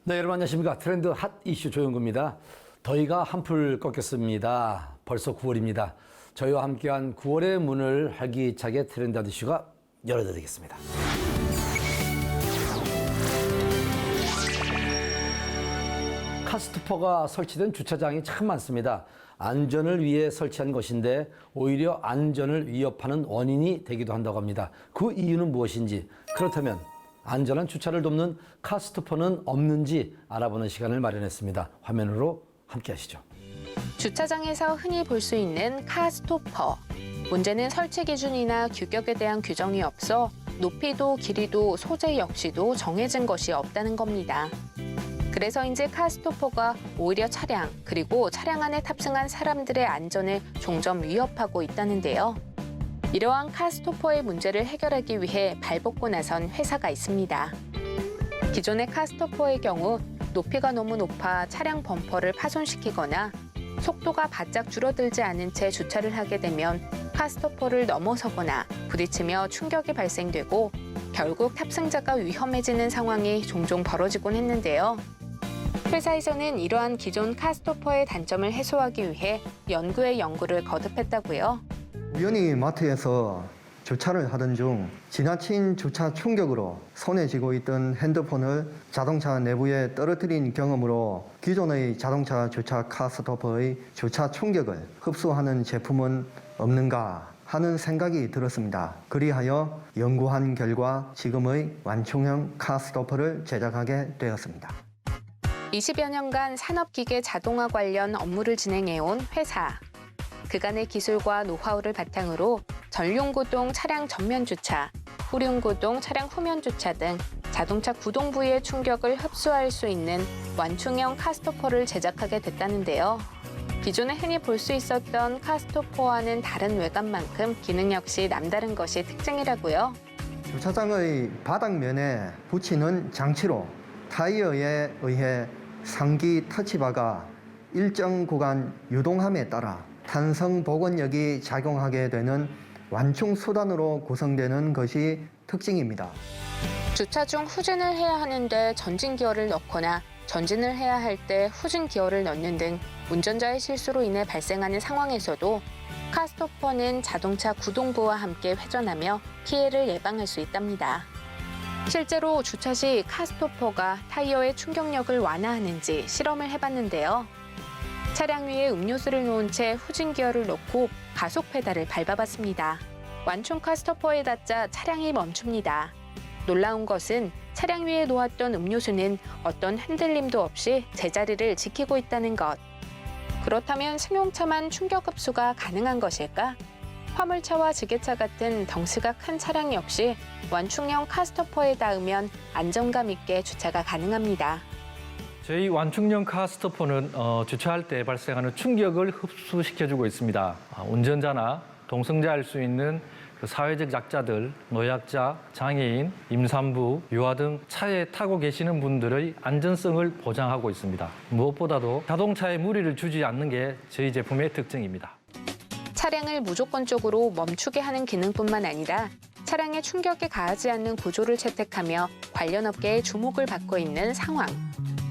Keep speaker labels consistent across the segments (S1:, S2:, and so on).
S1: 네, 여러분 안녕하십니까. 트렌드 핫 이슈 조영구입니다. 더위가 한풀 꺾였습니다. 벌써 9월입니다. 저희와 함께한 9월의 문을 활기차게 트렌드 핫 이슈가 열어드리겠습니다. 카스토퍼가 설치된 주차장이 참 많습니다. 안전을 위해 설치한 것인데 오히려 안전을 위협하는 원인이 되기도 한다고 합니다. 그 이유는 무엇인지, 그렇다면 안전한 주차를 돕는 카스토퍼는 없는지 알아보는 시간을 마련했습니다. 화면으로 함께 하시죠.
S2: 주차장에서 흔히 볼 수 있는 카스토퍼. 문제는 설치 기준이나 규격에 대한 규정이 없어 높이도 길이도 소재 역시도 정해진 것이 없다는 겁니다. 그래서인지 카스토퍼가 오히려 차량, 그리고 차량 안에 탑승한 사람들의 안전을 종점 위협하고 있다는데요. 이러한 카스토퍼의 문제를 해결하기 위해 발벗고 나선 회사가 있습니다. 기존의 카스토퍼의 경우 높이가 너무 높아 차량 범퍼를 파손시키거나 속도가 바짝 줄어들지 않은 채 주차를 하게 되면 카스토퍼를 넘어서거나 부딪히며 충격이 발생되고 결국 탑승자가 위험해지는 상황이 종종 벌어지곤 했는데요. 회사에서는 이러한 기존 카스토퍼의 단점을 해소하기 위해 연구에 연구를 거듭했다고요.
S3: 우연히 마트에서 주차를 하던 중 지나친 주차 충격으로 손에 쥐고 있던 핸드폰을 자동차 내부에 떨어뜨린 경험으로 기존의 자동차 주차 카스토퍼의 주차 충격을 흡수하는 제품은 없는가 하는 생각이 들었습니다. 그리하여 연구한 결과 지금의 완충형 카스토퍼를 제작하게 되었습니다.
S2: 20여 년간 산업기계 자동화 관련 업무를 진행해온 회사. 그간의 기술과 노하우를 바탕으로 전륜구동 차량 전면 주차, 후륜구동 차량 후면 주차 등 자동차 구동 부위의 충격을 흡수할 수 있는 완충형 카스토퍼를 제작하게 됐다는데요. 기존에 흔히 볼 수 있었던 카스토퍼와는 다른 외관만큼 기능 역시 남다른 것이 특징이라고요.
S3: 주차장의 바닥면에 붙이는 장치로 타이어에 의해 상기 터치바가 일정 구간 유동함에 따라 탄성 복원력이 작용하게 되는 완충 수단으로 구성되는 것이 특징입니다.
S2: 주차 중 후진을 해야 하는데 전진 기어를 넣거나 전진을 해야 할 때 후진 기어를 넣는 등 운전자의 실수로 인해 발생하는 상황에서도 카스토퍼는 자동차 구동부와 함께 회전하며 피해를 예방할 수 있답니다. 실제로 주차 시 카스토퍼가 타이어의 충격력을 완화하는지 실험을 해봤는데요. 차량 위에 음료수를 놓은 채 후진 기어를 넣고 가속 페달을 밟아봤습니다. 완충 카스토퍼에 닿자 차량이 멈춥니다. 놀라운 것은 차량 위에 놓았던 음료수는 어떤 흔들림도 없이 제자리를 지키고 있다는 것. 그렇다면 승용차만 충격 흡수가 가능한 것일까? 화물차와 지게차 같은 덩치가 큰 차량 역시 완충형 카스토퍼에 닿으면 안정감 있게 주차가 가능합니다.
S4: 저희 완충형 카스토퍼는 주차할 때 발생하는 충격을 흡수시켜주고 있습니다. 운전자나 동승자일 수 있는 사회적 약자들, 노약자, 장애인, 임산부, 유아 등 차에 타고 계시는 분들의 안전성을 보장하고 있습니다. 무엇보다도 자동차에 무리를 주지 않는 게 저희 제품의 특징입니다.
S2: 차량을 무조건적으로 멈추게 하는 기능뿐만 아니라 차량에 충격이 가하지 않는 구조를 채택하며 관련 업계의 주목을 받고 있는 상황.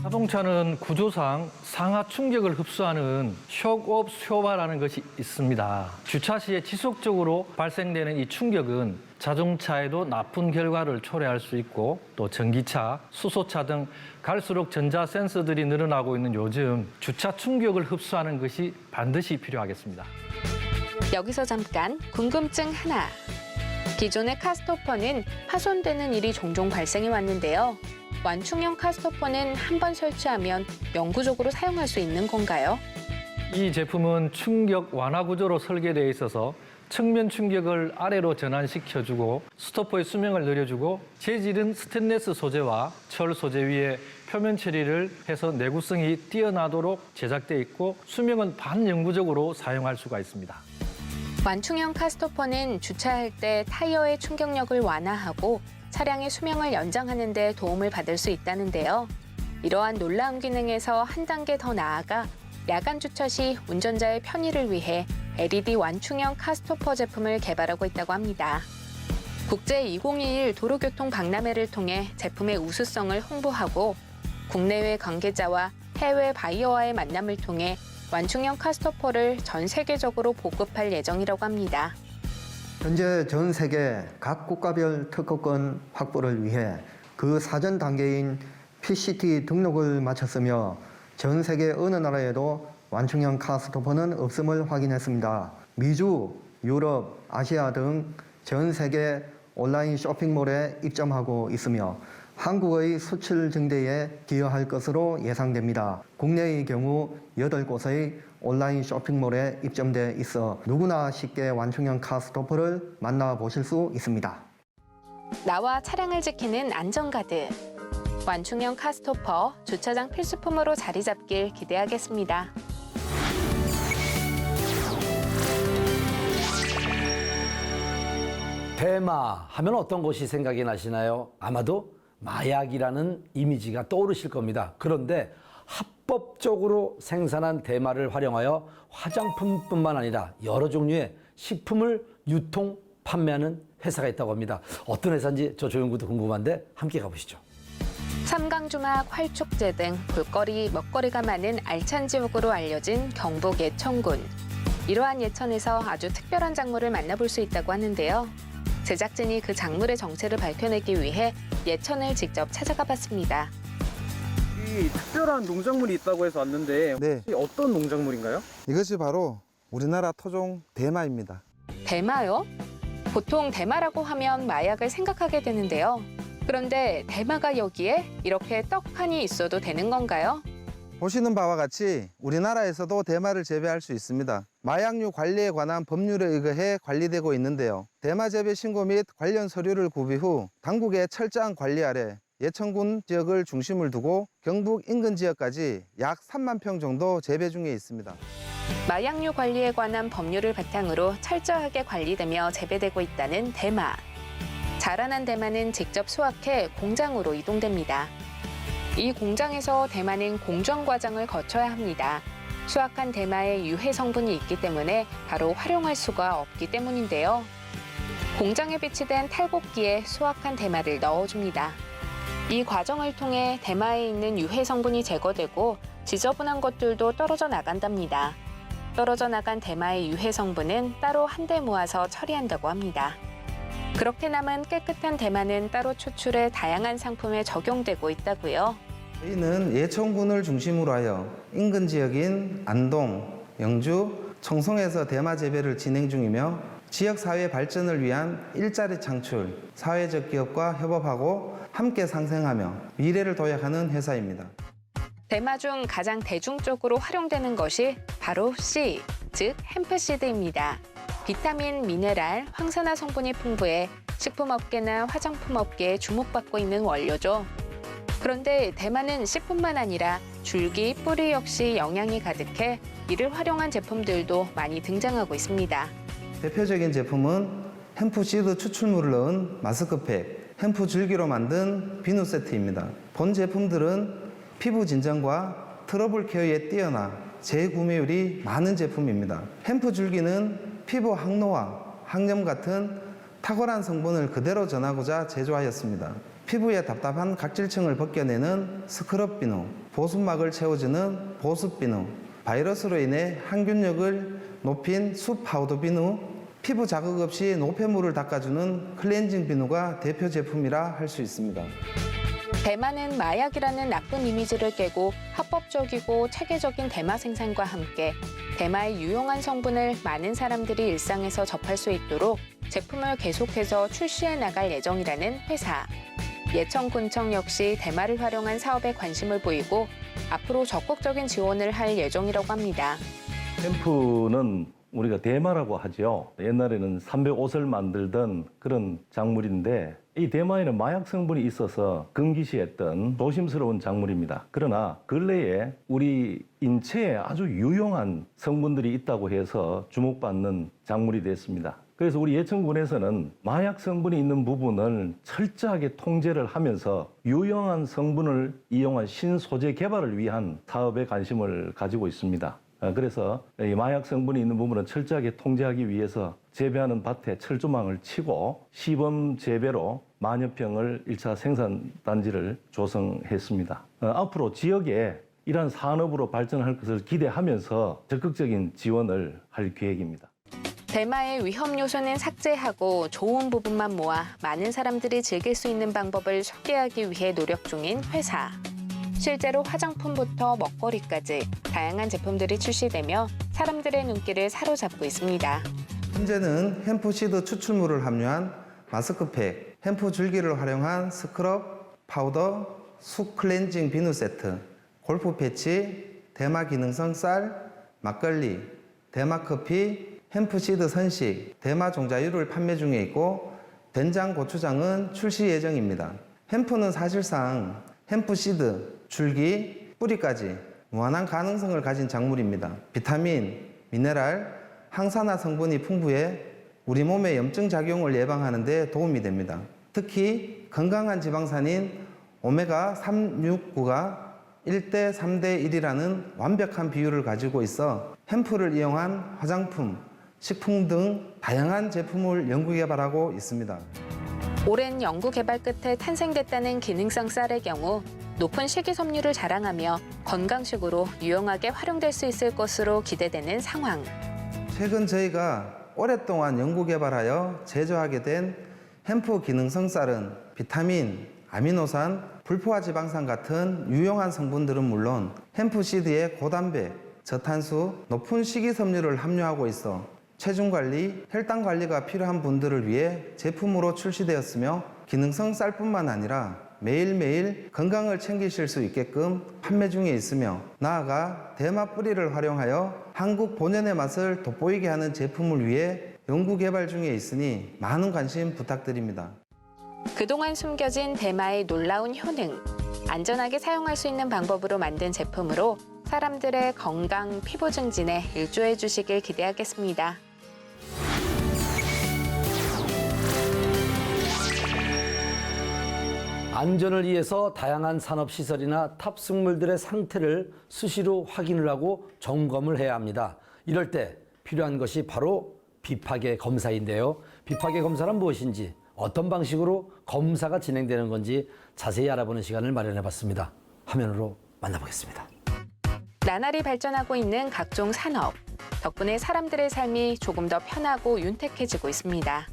S4: 자동차는 구조상 상하 충격을 흡수하는 쇼크옵 효과라는 것이 있습니다. 주차 시에 지속적으로 발생되는 이 충격은 자동차에도 나쁜 결과를 초래할 수 있고 또 전기차, 수소차 등 갈수록 전자 센서들이 늘어나고 있는 요즘 주차 충격을 흡수하는 것이 반드시 필요하겠습니다.
S2: 여기서 잠깐 궁금증 하나. 기존의 카스토퍼는 파손되는 일이 종종 발생해 왔는데요. 완충형 카스토퍼는 한 번 설치하면 영구적으로 사용할 수 있는 건가요?
S4: 이 제품은 충격 완화 구조로 설계되어 있어서 측면 충격을 아래로 전환시켜주고 스토퍼의 수명을 늘려주고 재질은 스테인리스 소재와 철 소재 위에 표면 처리를 해서 내구성이 뛰어나도록 제작되어 있고 수명은 반영구적으로 사용할 수가 있습니다.
S2: 완충형 카스토퍼는 주차할 때 타이어의 충격력을 완화하고 차량의 수명을 연장하는 데 도움을 받을 수 있다는데요. 이러한 놀라운 기능에서 한 단계 더 나아가 야간 주차 시 운전자의 편의를 위해 LED 완충형 카스토퍼 제품을 개발하고 있다고 합니다. 국제 2021 도로교통 박람회를 통해 제품의 우수성을 홍보하고 국내외 관계자와 해외 바이어와의 만남을 통해 완충형 카스토퍼를 전 세계적으로 보급할 예정이라고 합니다.
S3: 현재 전 세계 각 국가별 특허권 확보를 위해 그 사전 단계인 PCT 등록을 마쳤으며 전 세계 어느 나라에도 완충형 카스토퍼는 없음을 확인했습니다. 미주, 유럽, 아시아 등 전 세계 온라인 쇼핑몰에 입점하고 있으며 한국의 수출 증대에 기여할 것으로 예상됩니다. 국내의 경우 8곳의 온라인 쇼핑몰에 입점돼 있어 누구나 쉽게 완충형 카스토퍼를 만나보실 수 있습니다.
S2: 나와 차량을 지키는 안전가드. 완충형 카스토퍼 주차장 필수품으로 자리 잡길 기대하겠습니다.
S1: 대마 하면 어떤 것이 생각이 나시나요? 아마도 마약이라는 이미지가 떠오르실 겁니다. 그런데 합법적으로 생산한 대마를 활용하여 화장품뿐만 아니라 여러 종류의 식품을 유통, 판매하는 회사가 있다고 합니다. 어떤 회사인지 저 조영구도 궁금한데 함께 가보시죠.
S2: 삼강주막, 활축제 등 볼거리, 먹거리가 많은 알찬 지역으로 알려진 경북 예천군. 이러한 예천에서 아주 특별한 작물을 만나볼 수 있다고 하는데요. 제작진이 그 작물의 정체를 밝혀내기 위해 예천을 직접 찾아가 봤습니다.
S5: 이 특별한 농작물이 있다고 해서 왔는데
S6: 네,
S5: 이 어떤 농작물인가요?
S6: 이것이 바로 우리나라 토종 대마입니다.
S2: 대마요? 보통 대마라고 하면 마약을 생각하게 되는데요. 그런데 대마가 여기에 이렇게 떡하니 있어도 되는 건가요?
S6: 보시는 바와 같이 우리나라에서도 대마를 재배할 수 있습니다. 마약류 관리에 관한 법률에 의거해 관리되고 있는데요. 대마 재배 신고 및 관련 서류를 구비 후 당국의 철저한 관리 아래 예천군 지역을 중심을 두고 경북 인근 지역까지 약 3만 평 정도 재배 중에 있습니다.
S2: 마약류 관리에 관한 법률을 바탕으로 철저하게 관리되며 재배되고 있다는 대마. 자라난 대마는 직접 수확해 공장으로 이동됩니다. 이 공장에서 대마는 공정 과정을 거쳐야 합니다. 수확한 대마에 유해 성분이 있기 때문에 바로 활용할 수가 없기 때문인데요. 공장에 비치된 탈곡기에 수확한 대마를 넣어줍니다. 이 과정을 통해 대마에 있는 유해 성분이 제거되고 지저분한 것들도 떨어져 나간답니다. 떨어져 나간 대마의 유해 성분은 따로 한데 모아서 처리한다고 합니다. 그렇게 남은 깨끗한 대마는 따로 추출해 다양한 상품에 적용되고 있다고요.
S6: 저희는 예천군을 중심으로 하여 인근 지역인 안동, 영주, 청송에서 대마 재배를 진행 중이며 지역사회 발전을 위한 일자리 창출, 사회적 기업과 협업하고 함께 상생하며 미래를 도약하는 회사입니다.
S2: 대마 중 가장 대중적으로 활용되는 것이 바로 씨, 즉 햄프시드입니다. 비타민, 미네랄, 황산화 성분이 풍부해 식품업계나 화장품업계에 주목받고 있는 원료죠. 그런데 대마는 씨뿐만 아니라 줄기, 뿌리 역시 영양이 가득해 이를 활용한 제품들도 많이 등장하고 있습니다.
S6: 대표적인 제품은 햄프시드 추출물을 넣은 마스크팩, 햄프 줄기로 만든 비누 세트입니다. 본 제품들은 피부 진정과 트러블 케어에 뛰어나 재구매율이 많은 제품입니다. 햄프 줄기는 피부 항노화, 항염 같은 탁월한 성분을 그대로 전하고자 제조하였습니다. 피부의 답답한 각질층을 벗겨내는 스크럽 비누, 보습막을 채워주는 보습 비누, 바이러스로 인해 항균력을 높인 숲 파우더 비누, 피부 자극 없이 노폐물을 닦아주는 클렌징 비누가 대표 제품이라 할 수 있습니다.
S2: 대마는 마약이라는 나쁜 이미지를 깨고 합법적이고 체계적인 대마 생산과 함께 대마의 유용한 성분을 많은 사람들이 일상에서 접할 수 있도록 제품을 계속해서 출시해 나갈 예정이라는 회사. 예천군청 역시 대마를 활용한 사업에 관심을 보이고 앞으로 적극적인 지원을 할 예정이라고 합니다.
S7: 햄프는 우리가 대마라고 하죠. 옛날에는 305을 만들던 그런 작물인데 이 대마에는 마약 성분이 있어서 금기시했던 조심스러운 작물입니다. 그러나 근래에 우리 인체에 아주 유용한 성분들이 있다고 해서 주목받는 작물이 됐습니다. 그래서 우리 예천군에서는 마약 성분이 있는 부분을 철저하게 통제를 하면서 유용한 성분을 이용한 신소재 개발을 위한 사업에 관심을 가지고 있습니다. 그래서 이 마약 성분이 있는 부분은 철저하게 통제하기 위해서 재배하는 밭에 철조망을 치고 시범 재배로 만여 평을 1차 생산 단지를 조성했습니다. 앞으로 지역에 이러한 산업으로 발전할 것을 기대하면서 적극적인 지원을 할 계획입니다.
S2: 대마의 위험 요소는 삭제하고 좋은 부분만 모아 많은 사람들이 즐길 수 있는 방법을 소개하기 위해 노력 중인 회사. 실제로 화장품부터 먹거리까지 다양한 제품들이 출시되며 사람들의 눈길을 사로잡고 있습니다.
S6: 현재는 햄프시드 추출물을 함유한 마스크팩, 햄프 줄기를 활용한 스크럽, 파우더, 수 클렌징 비누 세트, 골프 패치, 대마 기능성 쌀, 막걸리, 대마 커피, 햄프시드 선식, 대마 종자유를 판매 중에 있고 된장, 고추장은 출시 예정입니다. 햄프는 사실상 햄프시드, 줄기, 뿌리까지 무한한 가능성을 가진 작물입니다. 비타민, 미네랄, 항산화 성분이 풍부해 우리 몸의 염증 작용을 예방하는 데 도움이 됩니다. 특히 건강한 지방산인 오메가369가 1대 3대 1이라는 완벽한 비율을 가지고 있어 햄프를 이용한 화장품, 식품 등 다양한 제품을 연구 개발하고 있습니다.
S2: 오랜 연구 개발 끝에 탄생됐다는 기능성 쌀의 경우 높은 식이섬유를 자랑하며 건강식으로 유용하게 활용될 수 있을 것으로 기대되는 상황.
S6: 최근 저희가 오랫동안 연구 개발하여 제조하게 된 햄프 기능성 쌀은 비타민, 아미노산, 불포화 지방산 같은 유용한 성분들은 물론 햄프 시드에 고단백, 저탄수, 높은 식이섬유를 함유하고 있어 체중 관리, 혈당 관리가 필요한 분들을 위해 제품으로 출시되었으며 기능성 쌀뿐만 아니라 매일매일 건강을 챙기실 수 있게끔 판매 중에 있으며 나아가 대마 뿌리를 활용하여 한국 본연의 맛을 돋보이게 하는 제품을 위해 연구 개발 중에 있으니 많은 관심 부탁드립니다.
S2: 그동안 숨겨진 대마의 놀라운 효능, 안전하게 사용할 수 있는 방법으로 만든 제품으로 사람들의 건강, 피부 증진에 일조해 주시길 기대하겠습니다.
S1: 안전을 위해서 다양한 산업시설이나 탑승물들의 상태를 수시로 확인을 하고 점검을 해야 합니다. 이럴 때 필요한 것이 바로 비파계 검사인데요. 비파계 검사는 무엇인지, 어떤 방식으로 검사가 진행되는 건지 자세히 알아보는 시간을 마련해봤습니다. 화면으로 만나보겠습니다.
S2: 나날이 발전하고 있는 각종 산업. 덕분에 사람들의 삶이 조금 더 편하고 윤택해지고 있습니다.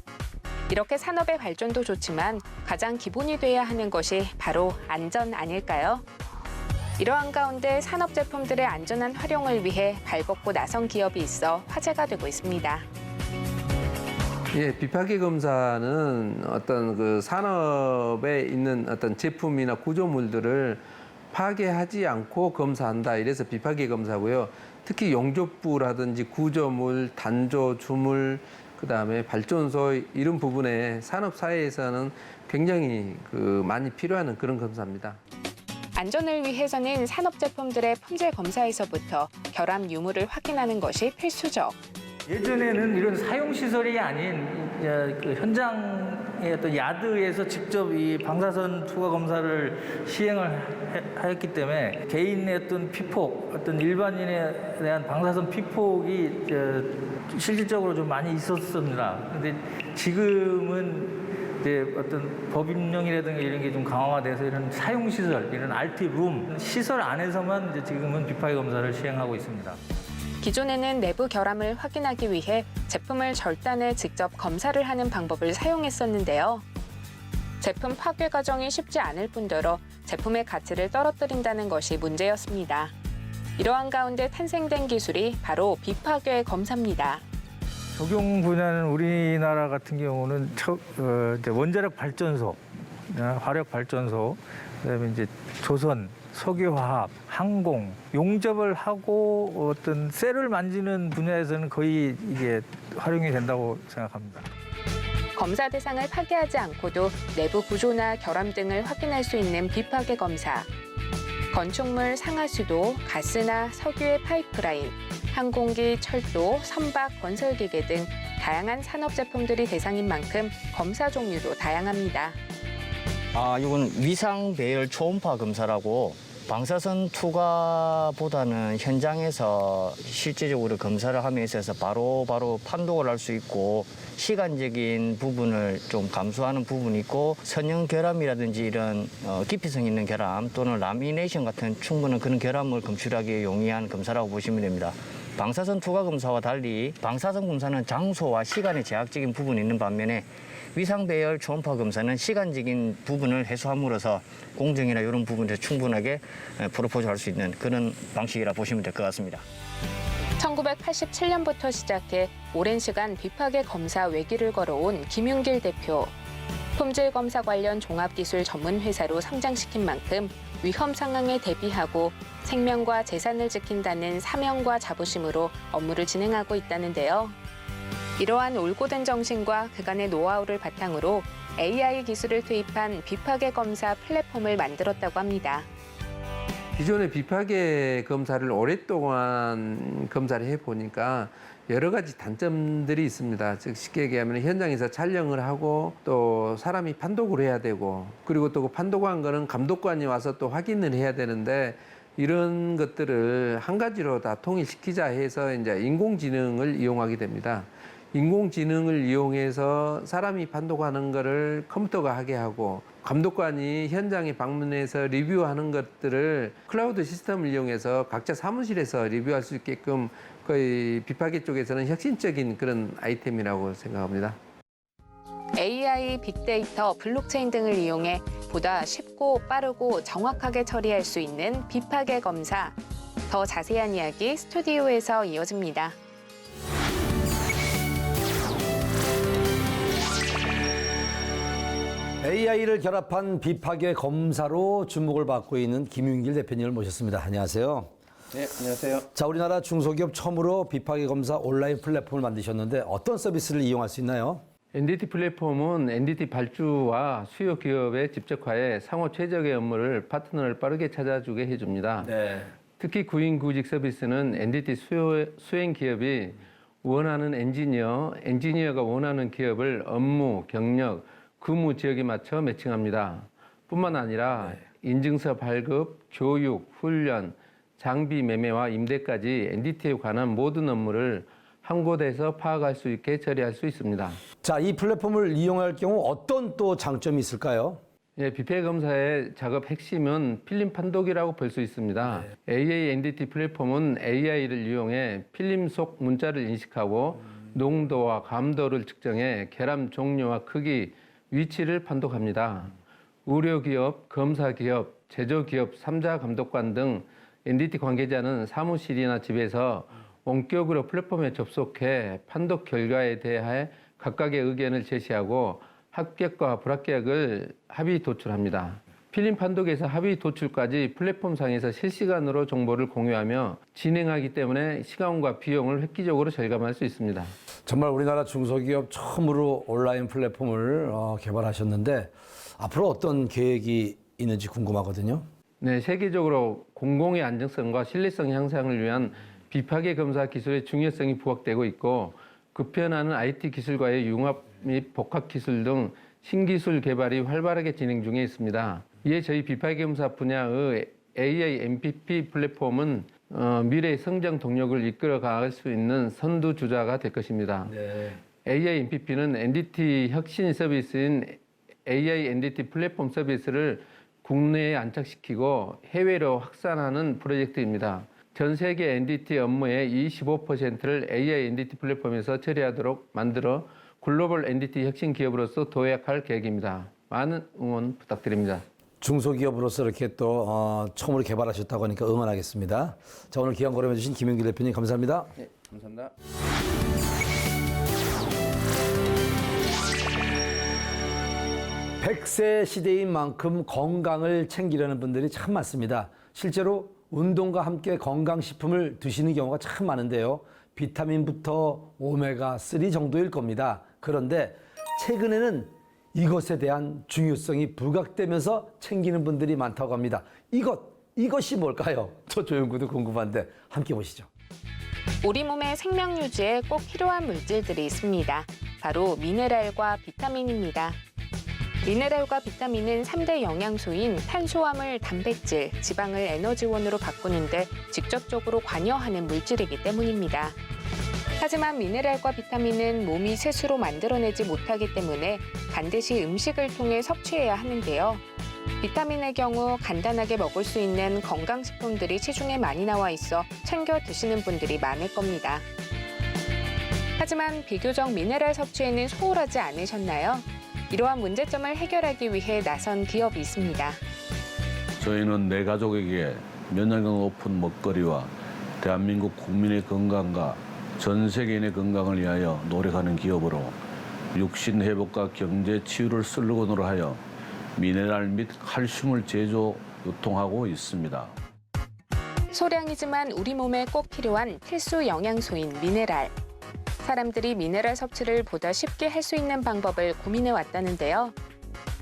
S2: 이렇게 산업의 발전도 좋지만 가장 기본이 돼야 하는 것이 바로 안전 아닐까요? 이러한 가운데 산업 제품들의 안전한 활용을 위해 발벗고 나선 기업이 있어 화제가 되고 있습니다.
S8: 예, 비파계 검사는 어떤 그 산업에 있는 어떤 제품이나 구조물들을 파괴하지 않고 검사한다. 이래서 비파계 검사고요. 특히 용접부라든지 구조물, 단조, 주물, 그다음에 발전소 이런 부분에 산업 사회에서는 굉장히 많이 필요한 그런 검사입니다.
S2: 안전을 위해서는 산업 제품들의 품질 검사에서부터 결함 유무를 확인하는 것이 필수적.
S4: 예전에는 이런 사용 시설이 아닌 그 현장의 어떤 야드에서 직접 이 방사선 투과 검사를 시행을 하였기 때문에 개인의 어떤 피폭, 어떤 일반인에 대한 방사선 피폭이 실질적으로 좀 많이 있었습니다. 그런데 지금은 이제 어떤 법인령이라든가 이런 게 좀 강화가 돼서 이런 사용 시설, 이런 RT룸 시설 안에서만 이제 지금은 비파계 검사를 시행하고 있습니다.
S2: 기존에는 내부 결함을 확인하기 위해 제품을 절단해 직접 검사를 하는 방법을 사용했었는데요. 제품 파괴 과정이 쉽지 않을 뿐더러 제품의 가치를 떨어뜨린다는 것이 문제였습니다. 이러한 가운데 탄생된 기술이 바로 비파괴 검사입니다.
S4: 적용 분야는 우리나라 같은 경우는 이제 원자력 발전소, 화력 발전소, 그다음에 이제 조선, 석유화학, 항공, 용접을 하고 어떤 셀을 만지는 분야에서는 거의 이게 활용이 된다고 생각합니다.
S2: 검사 대상을 파괴하지 않고도 내부 구조나 결함 등을 확인할 수 있는 비파괴 검사. 건축물 상하수도, 가스나 석유의 파이프라인, 항공기, 철도, 선박, 건설기계 등 다양한 산업 제품들이 대상인 만큼 검사 종류도 다양합니다.
S9: 이건 위상 배열 초음파 검사라고 방사선 투과보다는 현장에서 실제적으로 검사를 함에 있어서 바로 판독을 할 수 있고 시간적인 부분을 좀 감수하는 부분이 있고 선형 결함이라든지 이런 깊이성 있는 결함 또는 라미네이션 같은 충분한 그런 결함을 검출하기에 용이한 검사라고 보시면 됩니다. 방사선 투과 검사와 달리 방사선 검사는 장소와 시간에 제약적인 부분이 있는 반면에 위상 배열 초음파 검사는 시간적인 부분을 해소함으로써 공정이나 이런 부분에서 충분하게 프로포즈할 수 있는 그런 방식이라 보시면 될 것 같습니다.
S2: 1987년부터 시작해 오랜 시간 비파계 검사 외길을 걸어온 김윤길 대표. 품질 검사 관련 종합기술 전문 회사로 성장시킨 만큼 위험 상황에 대비하고 생명과 재산을 지킨다는 사명과 자부심으로 업무를 진행하고 있다는데요. 이러한 올곧은 정신과 그간의 노하우를 바탕으로 AI 기술을 투입한 비파계 검사 플랫폼을 만들었다고 합니다.
S8: 기존의 비파계 검사를 오랫동안 검사를 해보니까 여러 가지 단점들이 있습니다. 즉 쉽게 얘기하면 현장에서 촬영을 하고 또 사람이 판독을 해야 되고 그리고 또 그 판독한 거는 감독관이 와서 또 확인을 해야 되는데 이런 것들을 한 가지로 다 통일시키자 해서 이제 인공지능을 이용하게 됩니다. 인공지능을 이용해서 사람이 판독하는 거를 컴퓨터가 하게 하고 감독관이 현장에 방문해서 리뷰하는 것들을 클라우드 시스템을 이용해서 각자 사무실에서 리뷰할 수 있게끔 거의 비파계 쪽에서는 혁신적인 그런 아이템이라고 생각합니다.
S2: AI, 빅데이터, 블록체인 등을 이용해 보다 쉽고 빠르고 정확하게 처리할 수 있는 비파계 검사. 더 자세한 이야기 스튜디오에서 이어집니다.
S1: AI를 결합한 비파계 검사로 주목을 받고 있는 김윤길 대표님을 모셨습니다. 안녕하세요.
S6: 네, 안녕하세요.
S1: 자, 우리나라 중소기업 처음으로 비파계 검사 온라인 플랫폼을 만드셨는데 어떤 서비스를 이용할 수 있나요?
S8: NDT 플랫폼은 NDT 발주와 수요 기업의 집적화에 상호 최적의 업무를 파트너를 빠르게 찾아주게 해줍니다.
S1: 네.
S8: 특히 구인구직 서비스는 NDT 수행 기업이 원하는 엔지니어가 원하는 기업을 업무, 경력, 근무 지역에 맞춰 매칭합니다. 뿐만 아니라 인증서 발급, 교육, 훈련, 장비 매매와 임대까지 NDT에 관한 모든 업무를 한 곳에서 파악할 수 있게 처리할 수 있습니다.
S1: 자, 이 플랫폼을 이용할 경우 어떤 또 장점이 있을까요?
S8: 예, 비파계 검사의 작업 핵심은 필름 판독이라고 볼 수 있습니다. AI NDT 플랫폼은 AI를 이용해 필름 속 문자를 인식하고 농도와 감도를 측정해 결함 종류와 크기, 위치를 판독합니다. 의료기업, 검사기업, 제조기업, 3자 감독관 등 NDT 관계자는 사무실이나 집에서 원격으로 플랫폼에 접속해 판독 결과에 대해 각각의 의견을 제시하고 합격과 불합격을 합의 도출합니다. 필름 판독에서 합의 도출까지 플랫폼상에서 실시간으로 정보를 공유하며 진행하기 때문에 시간과 비용을 획기적으로 절감할 수 있습니다.
S1: 정말 우리나라 중소기업 처음으로 온라인 플랫폼을 개발하셨는데 앞으로 어떤 계획이 있는지 궁금하거든요.
S8: 네, 세계적으로 공공의 안정성과 신뢰성 향상을 위한 비파계 검사 기술의 중요성이 부각되고 있고 급변하는 IT 기술과의 융합 및 복합 기술 등 신기술 개발이 활발하게 진행 중에 있습니다. 이에 저희 비파계 검사 분야의 AI MPP 플랫폼은 미래의 성장 동력을 이끌어 갈 수 있는 선두주자가 될 것입니다.
S1: 네.
S8: AI MPP는 NDT 혁신 서비스인 AI NDT 플랫폼 서비스를 국내에 안착시키고 해외로 확산하는 프로젝트입니다. 전 세계 NDT 업무의 25%를 AI NDT 플랫폼에서 처리하도록 만들어 글로벌 NDT 혁신 기업으로서 도약할 계획입니다. 많은 응원 부탁드립니다.
S1: 중소기업으로서 이렇게 또 처음으로 개발하셨다고 하니까 응원하겠습니다. 자, 오늘 귀한 거름해 주신 김윤길 대표님 감사합니다.
S6: 네, 감사합니다.
S1: 100세 시대인 만큼 건강을 챙기려는 분들이 참 많습니다. 실제로 운동과 함께 건강식품을 드시는 경우가 참 많은데요. 비타민부터 오메가3 정도일 겁니다. 그런데 최근에는 이것에 대한 중요성이 부각되면서 챙기는 분들이 많다고 합니다. 이것이 뭘까요? 저 조영구도 궁금한데 함께 보시죠.
S2: 우리 몸의 생명 유지에 꼭 필요한 물질들이 있습니다. 바로 미네랄과 비타민입니다. 미네랄과 비타민은 3대 영양소인 탄수화물, 단백질, 지방을 에너지원으로 바꾸는데 직접적으로 관여하는 물질이기 때문입니다. 하지만 미네랄과 비타민은 몸이 스스로 만들어내지 못하기 때문에 반드시 음식을 통해 섭취해야 하는데요. 비타민의 경우 간단하게 먹을 수 있는 건강식품들이 시중에 많이 나와 있어 챙겨 드시는 분들이 많을 겁니다. 하지만 비교적 미네랄 섭취에는 소홀하지 않으셨나요? 이러한 문제점을 해결하기 위해 나선 기업이 있습니다.
S7: 저희는 내 가족에게 면역력 높은 먹거리와 대한민국 국민의 건강과 전 세계인의 건강을 위하여 노력하는 기업으로 육신 회복과 경제 치유를 슬로건으로 하여 미네랄 및 칼슘을 제조, 유통하고 있습니다.
S2: 소량이지만 우리 몸에 꼭 필요한 필수 영양소인 미네랄. 사람들이 미네랄 섭취를 보다 쉽게 할 수 있는 방법을 고민해 왔다는데요.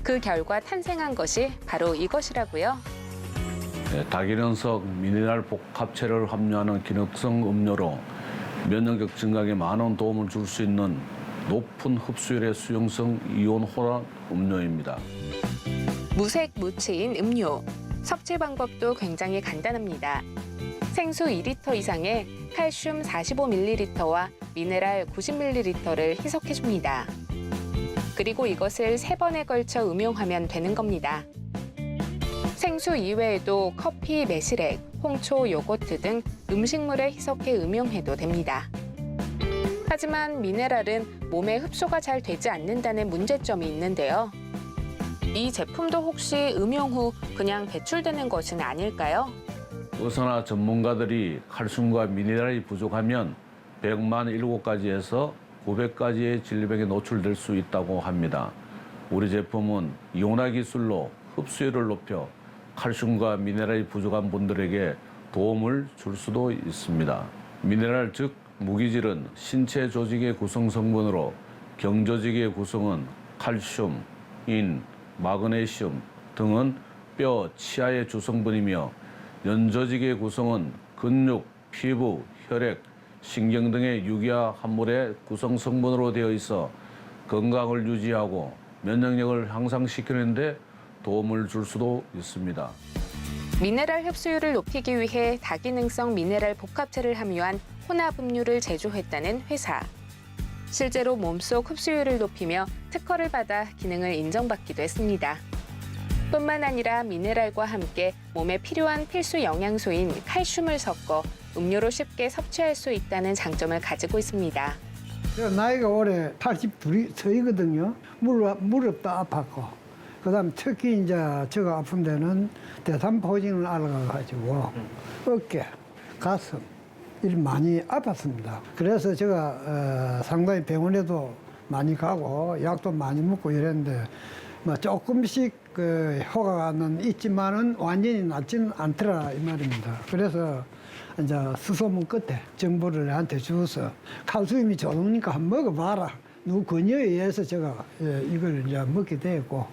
S2: 그 결과 탄생한 것이 바로 이것이라고요.
S7: 다기능성 미네랄 복합체를 함유하는 기능성 음료로 면역력 증강에 많은 도움을 줄 수 있는 높은 흡수율의 수용성 이온 호랑 음료입니다.
S2: 무색 무취인 음료. 섭취 방법도 굉장히 간단합니다. 생수 2리터 이상에 칼슘 45ml와 미네랄 90ml를 희석해줍니다. 그리고 이것을 3번에 걸쳐 음용하면 되는 겁니다. 생수 이외에도 커피, 매실액, 홍초, 요거트 등 음식물에 희석해 음용해도 됩니다. 하지만 미네랄은 몸에 흡수가 잘 되지 않는다는 문제점이 있는데요. 이 제품도 혹시 음용 후 그냥 배출되는 것은 아닐까요?
S7: 의사나 전문가들이 칼슘과 미네랄이 부족하면 100만 7가지에서 900가지의 질병에 노출될 수 있다고 합니다. 우리 제품은 이온화 기술로 흡수율을 높여 칼슘과 미네랄이 부족한 분들에게 도움을 줄 수도 있습니다. 미네랄 즉 무기질은 신체 조직의 구성 성분으로 경조직의 구성은 칼슘, 인, 마그네슘 등은 뼈, 치아의 주성분이며 연조직의 구성은 근육, 피부, 혈액, 신경 등의 유기화 합물의 구성 성분으로 되어 있어 건강을 유지하고 면역력을 향상시키는 데 도움을 줄 수도 있습니다.
S2: 미네랄 흡수율을 높이기 위해 다기능성 미네랄 복합체를 함유한 혼합 음료를 제조했다는 회사. 실제로 몸속 흡수율을 높이며 특허를 받아 기능을 인정받기도 했습니다. 뿐만 아니라 미네랄과 함께 몸에 필요한 필수 영양소인 칼슘을 섞어 음료로 쉽게 섭취할 수 있다는 장점을 가지고 있습니다.
S10: 제가 나이가 올해 82이 서이거든요. 무릎도 아팠고, 그다음 특히 이제 제가 아픈 데는 대삼포진을 앓아가지고 어깨, 가슴 일 많이 아팠습니다. 그래서 제가 상당히 병원에도 많이 가고 약도 많이 먹고 이랬는데 뭐 조금씩 그 효과는 있지만은 완전히 낫지는 않더라 이 말입니다. 그래서 이제 수소문 끝에 정보를 나한테 주어서 칼슘이 좋으니까 한번 먹어봐라. 누구 권유에 의해서 제가 이걸 이제 먹게 됐고,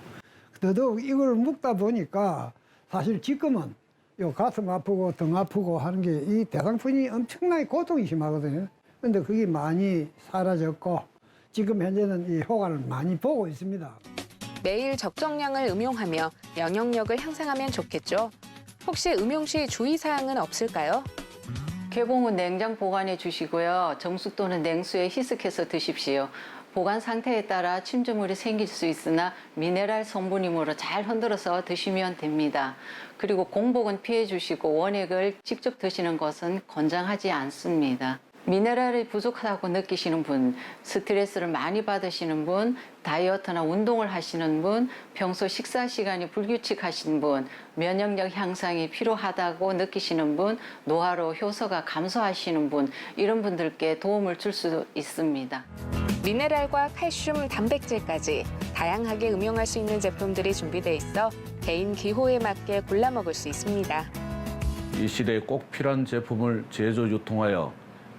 S10: 더더욱 이걸 먹다 보니까 사실 지금은 요 가슴 아프고 등 아프고 하는 게 이 대상포진이 엄청나게 고통이 심하거든요. 근데 그게 많이 사라졌고 지금 현재는 이 효과를 많이 보고 있습니다.
S2: 매일 적정량을 음용하며 면역력을 향상하면 좋겠죠. 혹시 음용 시 주의사항은 없을까요?
S11: 개봉 후 냉장 보관해 주시고요. 정수 또는 냉수에 희석해서 드십시오. 보관 상태에 따라 침전물이 생길 수 있으나 미네랄 성분이므로 잘 흔들어서 드시면 됩니다. 그리고 공복은 피해 주시고 원액을 직접 드시는 것은 권장하지 않습니다. 미네랄이 부족하다고 느끼시는 분, 스트레스를 많이 받으시는 분, 다이어트나 운동을 하시는 분, 평소 식사 시간이 불규칙하신 분, 면역력 향상이 필요하다고 느끼시는 분, 노화로 효소가 감소하시는 분, 이런 분들께 도움을 줄 수 있습니다.
S2: 미네랄과 칼슘, 단백질까지 다양하게 음용할 수 있는 제품들이 준비돼 있어 개인 기호에 맞게 골라 먹을 수 있습니다.
S7: 이 시대에 꼭 필요한 제품을 제조 유통하여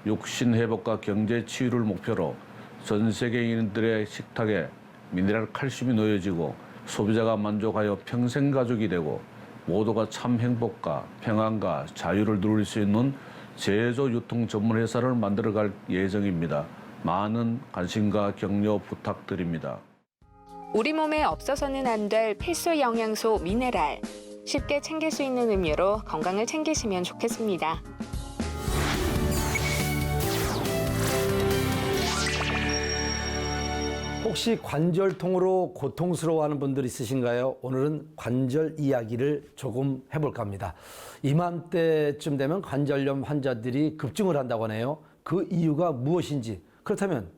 S7: 육신 회복과 경제 치유를 목표로 전 세계인들의 식탁에 미네랄 칼슘이 놓여지고 소비자가 만족하여 평생 가족이 되고 모두가 참 행복과 평안과 자유를 누릴 수 있는 제조 유통 전문 회사를 만들어갈 예정입니다. 많은 관심과 격려 부탁드립니다.
S2: 우리 몸에 없어서는 안 될 필수 영양소 미네랄. 쉽게 챙길 수 있는 음료로 건강을 챙기시면 좋겠습니다.
S1: 혹시 관절통으로 고통스러워하는 분들 있으신가요? 오늘은 관절 이야기를 조금 해볼까 합니다. 이맘때쯤 되면 관절염 환자들이 급증을 한다고 하네요. 그 이유가 무엇인지, 그렇다면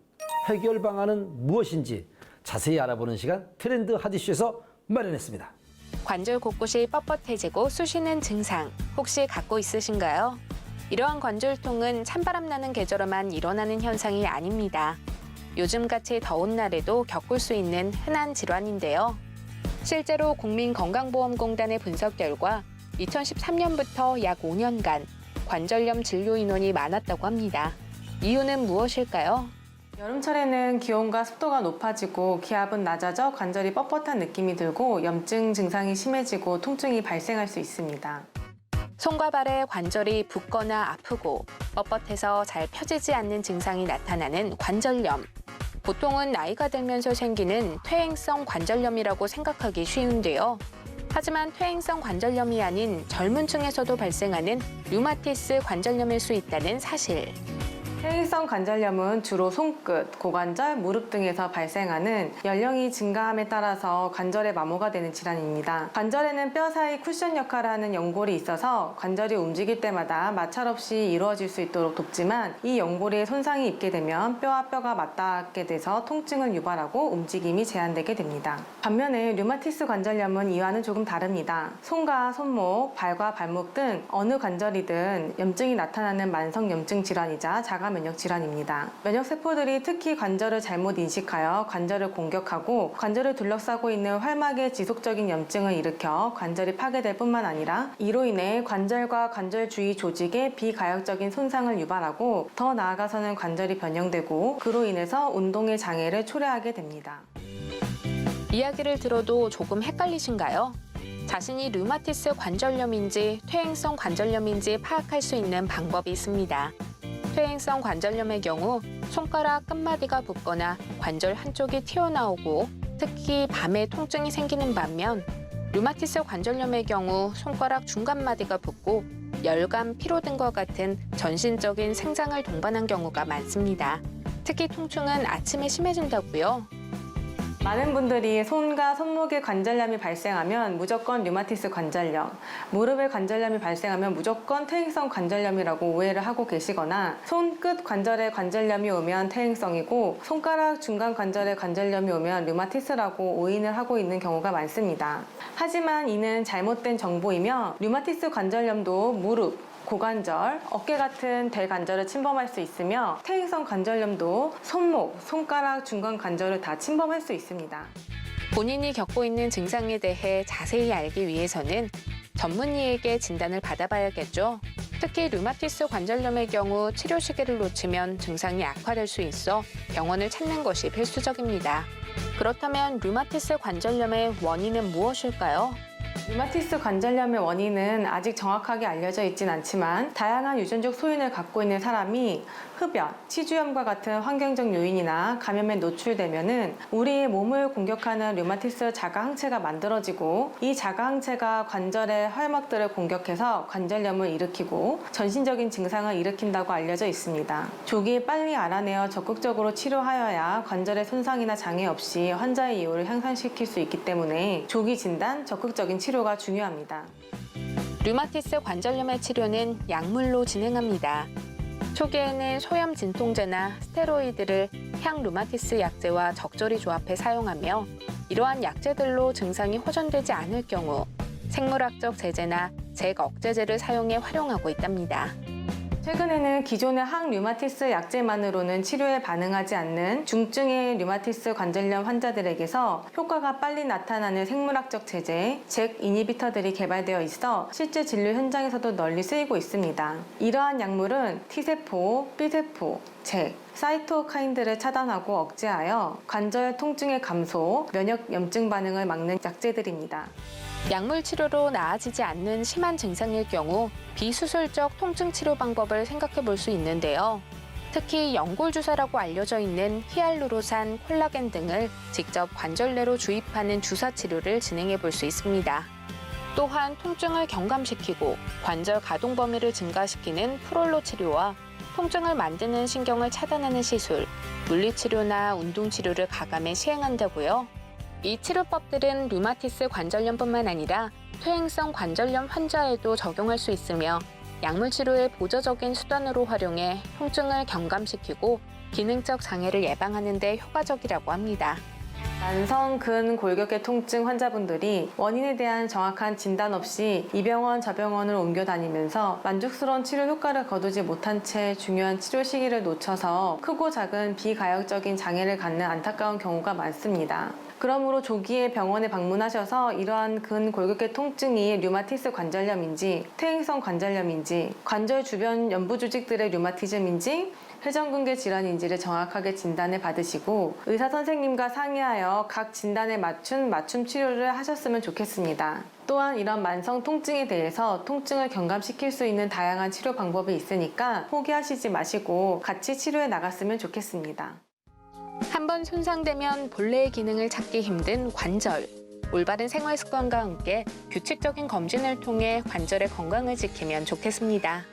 S1: 해결 방안은 무엇인지 자세히 알아보는 시간 트렌드 핫이슈에서 마련했습니다.
S2: 관절 곳곳이 뻣뻣해지고 쑤시는 증상 혹시 갖고 있으신가요? 이러한 관절통은 찬바람 나는 계절에만 일어나는 현상이 아닙니다. 요즘같이 더운 날에도 겪을 수 있는 흔한 질환인데요. 실제로 국민건강보험공단의 분석 결과 2013년부터 약 5년간 관절염 진료 인원이 많았다고 합니다. 이유는 무엇일까요?
S12: 여름철에는 기온과 습도가 높아지고 기압은 낮아져 관절이 뻣뻣한 느낌이 들고 염증 증상이 심해지고 통증이 발생할 수 있습니다.
S2: 손과 발의 관절이 붓거나 아프고 뻣뻣해서 잘 펴지지 않는 증상이 나타나는 관절염. 보통은 나이가 들면서 생기는 퇴행성 관절염이라고 생각하기 쉬운데요. 하지만 퇴행성 관절염이 아닌 젊은 층에서도 발생하는 류마티스 관절염일 수 있다는 사실.
S12: 퇴행성 관절염은 주로 손끝, 고관절, 무릎 등에서 발생하는 연령이 증가함에 따라서 관절에 마모가 되는 질환입니다. 관절에는 뼈 사이 쿠션 역할을 하는 연골이 있어서 관절이 움직일 때마다 마찰 없이 이루어질 수 있도록 돕지만 이 연골에 손상이 입게 되면 뼈와 뼈가 맞닿게 돼서 통증을 유발하고 움직임이 제한되게 됩니다. 반면에 류마티스 관절염은 이와는 조금 다릅니다. 손과 손목, 발과 발목 등 어느 관절이든 염증이 나타나는 만성 염증 질환이자 자가 면역 질환입니다. 면역세포들이 특히 관절을 잘못 인식하여 관절을 공격하고 관절을 둘러싸고 있는 활막에 지속적인 염증을 일으켜 관절이 파괴될 뿐만 아니라 이로 인해 관절과 관절 주위 조직에 비가역적인 손상을 유발하고 더 나아가서는 관절이 변형되고 그로 인해서 운동의 장애를 초래하게 됩니다.
S2: 이야기를 들어도 조금 헷갈리신가요? 자신이 류마티스 관절염인지 퇴행성 관절염인지 파악할 수 있는 방법이 있습니다. 퇴행성 관절염의 경우 손가락 끝마디가 붓거나 관절 한쪽이 튀어나오고 특히 밤에 통증이 생기는 반면 류마티스 관절염의 경우 손가락 중간마디가 붓고 열감, 피로 등과 같은 전신적인 생장을 동반한 경우가 많습니다. 특히 통증은 아침에 심해진다고요.
S12: 많은 분들이 손과 손목에 관절염이 발생하면 무조건 류마티스 관절염, 무릎에 관절염이 발생하면 무조건 퇴행성 관절염이라고 오해를 하고 계시거나 손끝 관절에 관절염이 오면 퇴행성이고 손가락 중간 관절에 관절염이 오면 류마티스라고 오인을 하고 있는 경우가 많습니다. 하지만 이는 잘못된 정보이며 류마티스 관절염도 무릎, 고관절, 어깨 같은 대관절을 침범할 수 있으며 퇴행성 관절염도 손목, 손가락, 중간 관절을 다 침범할 수 있습니다.
S2: 본인이 겪고 있는 증상에 대해 자세히 알기 위해서는 전문의에게 진단을 받아봐야겠죠. 특히 류마티스 관절염의 경우 치료 시기를 놓치면 증상이 악화될 수 있어 병원을 찾는 것이 필수적입니다. 그렇다면 류마티스 관절염의 원인은 무엇일까요?
S12: 류마티스 관절염의 원인은 아직 정확하게 알려져 있진 않지만 다양한 유전적 소인을 갖고 있는 사람이 흡연, 치주염과 같은 환경적 요인이나 감염에 노출되면은 우리의 몸을 공격하는 류마티스 자가항체가 만들어지고 이 자가항체가 관절의 활막들을 공격해서 관절염을 일으키고 전신적인 증상을 일으킨다고 알려져 있습니다. 조기 빨리 알아내어 적극적으로 치료하여야 관절의 손상이나 장애 없이 환자의 이율을 향상시킬 수 있기 때문에 조기 진단, 적극적인 치료가 중요합니다.
S2: 류마티스 관절염의 치료는 약물로 진행합니다. 초기에는 소염 진통제나 스테로이드를 향-류마티스 약제와 적절히 조합해 사용하며 이러한 약제들로 증상이 호전되지 않을 경우 생물학적 제제나 잭억제제를 사용해 활용하고 있답니다.
S12: 최근에는 기존의 항류마티스 약제만으로는 치료에 반응하지 않는 중증의 류마티스 관절염 환자들에게서 효과가 빨리 나타나는 생물학적 제제, 잭 이니비터들이 개발되어 있어 실제 진료 현장에서도 널리 쓰이고 있습니다. 이러한 약물은 T세포, B세포, 잭, 사이토카인들을 차단하고 억제하여 관절 통증의 감소, 면역 염증 반응을 막는 약제들입니다.
S2: 약물 치료로 나아지지 않는 심한 증상일 경우 비수술적 통증 치료 방법을 생각해 볼 수 있는데요. 특히 연골 주사라고 알려져 있는 히알루로산, 콜라겐 등을 직접 관절 내로 주입하는 주사 치료를 진행해 볼 수 있습니다. 또한 통증을 경감시키고 관절 가동 범위를 증가시키는 프롤로 치료와 통증을 만드는 신경을 차단하는 시술, 물리치료나 운동치료를 가감해 시행한다고요. 이 치료법들은 류마티스 관절염뿐만 아니라 퇴행성 관절염 환자에도 적용할 수 있으며 약물 치료의 보조적인 수단으로 활용해 통증을 경감시키고 기능적 장애를 예방하는 데 효과적이라고 합니다.
S12: 만성 근골격계 통증 환자분들이 원인에 대한 정확한 진단 없이 이 병원 저 병원을 옮겨 다니면서 만족스러운 치료 효과를 거두지 못한 채 중요한 치료 시기를 놓쳐서 크고 작은 비가역적인 장애를 갖는 안타까운 경우가 많습니다. 그러므로 조기에 병원에 방문하셔서 이러한 근골격계 통증이 류마티스 관절염인지 퇴행성 관절염인지 관절 주변 연부 조직들의 류마티즘인지 회전근개 질환인지를 정확하게 진단을 받으시고 의사 선생님과 상의하여 각 진단에 맞춘 맞춤 치료를 하셨으면 좋겠습니다. 또한 이런 만성 통증에 대해서 통증을 경감시킬 수 있는 다양한 치료 방법이 있으니까 포기하시지 마시고 같이 치료해 나갔으면 좋겠습니다.
S2: 한번 손상되면 본래의 기능을 찾기 힘든 관절. 올바른 생활 습관과 함께 규칙적인 검진을 통해 관절의 건강을 지키면 좋겠습니다.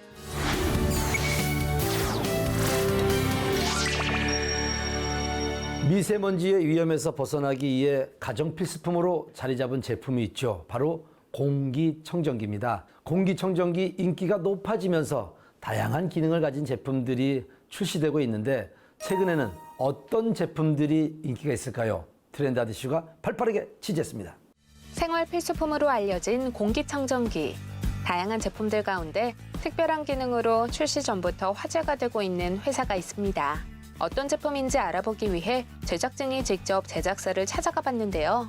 S1: 미세먼지의 위험에서 벗어나기 위해 가정 필수품으로 자리 잡은 제품이 있죠. 바로 공기청정기입니다. 공기청정기 인기가 높아지면서 다양한 기능을 가진 제품들이 출시되고 있는데 최근에는 어떤 제품들이 인기가 있을까요? 트렌드 이슈가 팔팔하게 취재했습니다.
S2: 생활 필수품으로 알려진 공기청정기. 다양한 제품들 가운데 특별한 기능으로 출시 전부터 화제가 되고 있는 회사가 있습니다. 어떤 제품인지 알아보기 위해 제작진이 직접 제작사를 찾아가 봤는데요.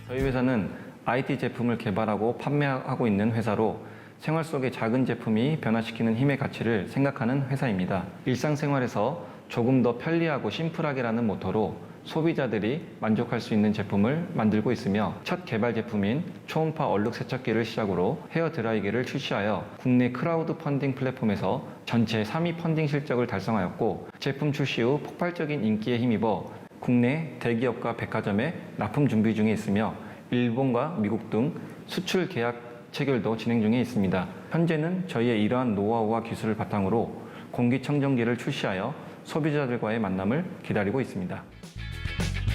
S13: 저희 회사는 IT 제품을 개발하고 판매하고 있는 회사로 생활 속의 작은 제품이 변화시키는 힘의 가치를 생각하는 회사입니다. 일상생활에서 조금 더 편리하고 심플하게라는 모토로 소비자들이 만족할 수 있는 제품을 만들고 있으며 첫 개발 제품인 초음파 얼룩 세척기를 시작으로 헤어 드라이기를 출시하여 국내 크라우드 펀딩 플랫폼에서 전체 3위 펀딩 실적을 달성하였고 제품 출시 후 폭발적인 인기에 힘입어 국내 대기업과 백화점에 납품 준비 중에 있으며 일본과 미국 등 수출 계약 체결도 진행 중에 있습니다. 현재는 저희의 이러한 노하우와 기술을 바탕으로 공기청정기를 출시하여 소비자들과의 만남을 기다리고 있습니다.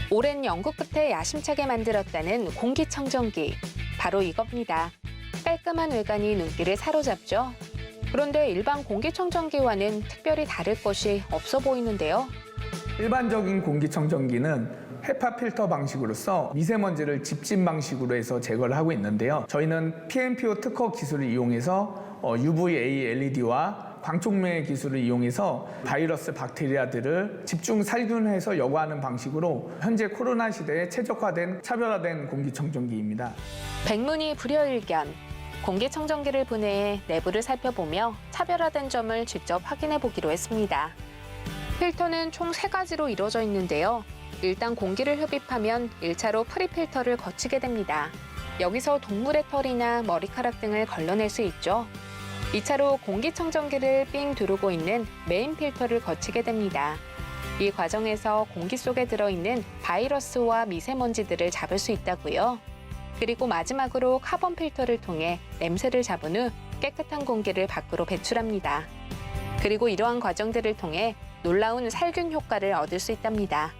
S2: 오랜 연구 끝에 야심차게 만들었다는 공기청정기. 바로 이겁니다. 깔끔한 외관이 눈길을 사로잡죠. 그런데 일반 공기청정기와는 특별히 다를 것이 없어 보이는데요.
S14: 일반적인 공기청정기는 헤파 필터 방식으로서 미세먼지를 집진 방식으로 해서 제거를 하고 있는데요. 저희는 PMPO 특허 기술을 이용해서 UVA LED와 광촉매 기술을 이용해서 바이러스, 박테리아들을 집중 살균해서 여과하는 방식으로 현재 코로나 시대에 최적화된 차별화된 공기청정기입니다.
S2: 백문이 불여일견. 공기청정기를 분해해 내부를 살펴보며 차별화된 점을 직접 확인해 보기로 했습니다. 필터는 총 3가지로 이루어져 있는데요. 일단 공기를 흡입하면 1차로 프리필터를 거치게 됩니다. 여기서 동물의 털이나 머리카락 등을 걸러낼 수 있죠. 2차로 공기청정기를 삥 두르고 있는 메인 필터를 거치게 됩니다. 이 과정에서 공기 속에 들어있는 바이러스와 미세먼지들을 잡을 수 있다고요. 그리고 마지막으로 카본 필터를 통해 냄새를 잡은 후 깨끗한 공기를 밖으로 배출합니다. 그리고 이러한 과정들을 통해 놀라운 살균 효과를 얻을 수 있답니다.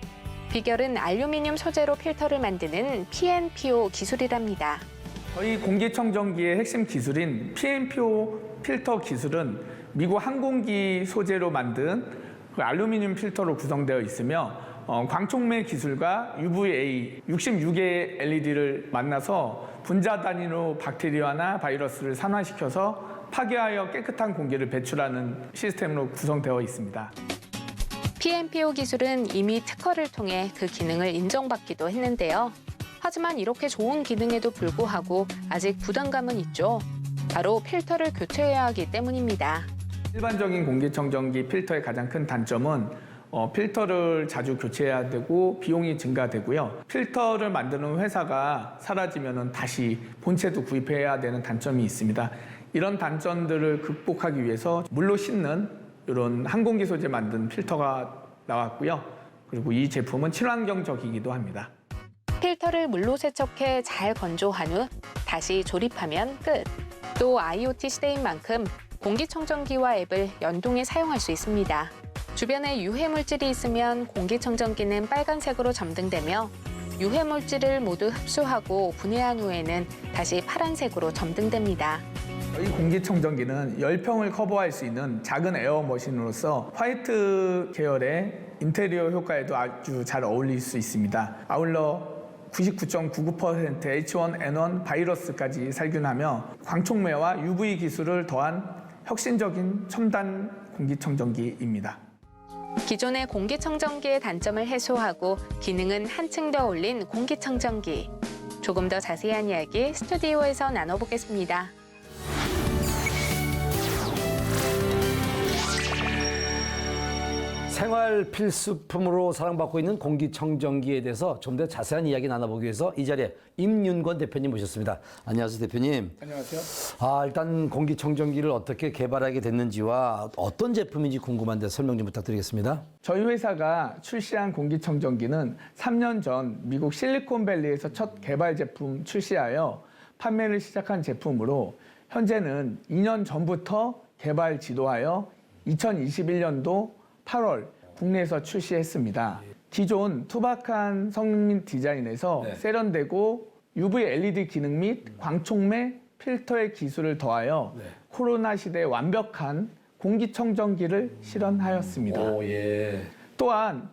S2: 비결은 알루미늄 소재로 필터를 만드는 PNPO 기술이랍니다.
S14: 저희 공기청정기의 핵심 기술인 PMPO 필터 기술은 미국 항공기 소재로 만든 그 알루미늄 필터로 구성되어 있으며 광촉매 기술과 UVA 66개의 LED를 만나서 분자 단위로 박테리아나 바이러스를 산화시켜서 파괴하여 깨끗한 공기를 배출하는 시스템으로 구성되어 있습니다.
S2: PMPO 기술은 이미 특허를 통해 그 기능을 인정받기도 했는데요. 하지만 이렇게 좋은 기능에도 불구하고 아직 부담감은 있죠. 바로 필터를 교체해야 하기 때문입니다.
S14: 일반적인 공기청정기 필터의 가장 큰 단점은 필터를 자주 교체해야 되고 비용이 증가되고요. 필터를 만드는 회사가 사라지면 다시 본체도 구입해야 되는 단점이 있습니다. 이런 단점들을 극복하기 위해서 물로 씻는 이런 항공기 소재 만든 필터가 나왔고요. 그리고 이 제품은 친환경적이기도 합니다.
S2: 필터를 물로 세척해 잘 건조한 후 다시 조립하면 끝. 또 IoT 시대인 만큼 공기청정기와 앱을 연동해 사용할 수 있습니다. 주변에 유해물질이 있으면 공기청정기는 빨간색으로 점등되며 유해물질을 모두 흡수하고 분해한 후에는 다시 파란색으로 점등됩니다.
S14: 이 공기청정기는 열평을 커버할 수 있는 작은 에어머신으로서 화이트 계열의 인테리어 효과에도 아주 잘 어울릴 수 있습니다. 아울러 99.99% H1N1 바이러스까지 살균하며 광촉매와 UV 기술을 더한 혁신적인 첨단 공기청정기입니다.
S2: 기존의 공기청정기의 단점을 해소하고 기능은 한층 더 올린 공기청정기. 조금 더 자세한 이야기 스튜디오에서 나눠보겠습니다.
S1: 생활 필수품으로 사랑받고 있는 공기청정기에 대해서 좀 더 자세한 이야기 나눠보기 위해서 이 자리에 임윤권 대표님 모셨습니다. 안녕하세요, 대표님.
S14: 안녕하세요.
S1: 일단 공기청정기를 어떻게 개발하게 됐는지와 어떤 제품인지 궁금한데 설명 좀 부탁드리겠습니다.
S14: 저희 회사가 출시한 공기청정기는 3년 전 미국 실리콘밸리에서 첫 개발 제품 출시하여 판매를 시작한 제품으로 현재는 2년 전부터 개발 지도하여 2021년도 8월 국내에서 출시했습니다. 기존 투박한 성능 디자인에서 세련되고 UV LED 기능 및 광촉매 필터의 기술을 더하여 코로나 시대에 완벽한 공기청정기를 실현하였습니다. 또한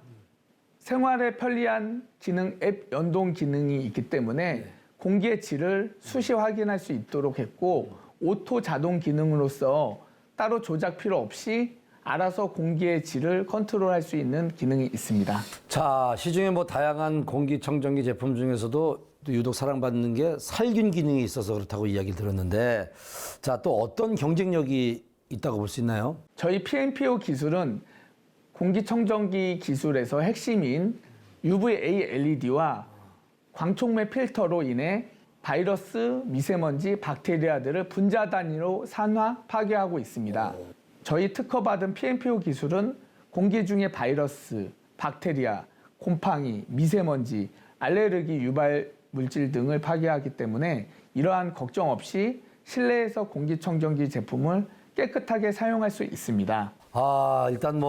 S14: 생활에 편리한 기능 앱 연동 기능이 있기 때문에 공기의 질을 수시 확인할 수 있도록 했고 오토 자동 기능으로서 따로 조작 필요 없이 알아서 공기의 질을 컨트롤할 수 있는 기능이 있습니다.
S1: 자, 시중에 다양한 공기청정기 제품 중에서도 또 유독 사랑받는 게 살균 기능이 있어서 그렇다고 이야기를 들었는데, 자, 또 어떤 경쟁력이 있다고 볼 수 있나요?
S14: 저희 PMPO 기술은 공기청정기 기술에서 핵심인 UVA LED와 광촉매 필터로 인해 바이러스, 미세먼지, 박테리아들을 분자 단위로 산화, 파괴하고 있습니다. 저희 특허받은 PMPO 기술은 공기 중의 바이러스, 박테리아, 곰팡이, 미세먼지, 알레르기 유발 물질 등을 파괴하기 때문에 이러한 걱정 없이 실내에서 공기청정기 제품을 깨끗하게 사용할 수 있습니다.
S1: 일단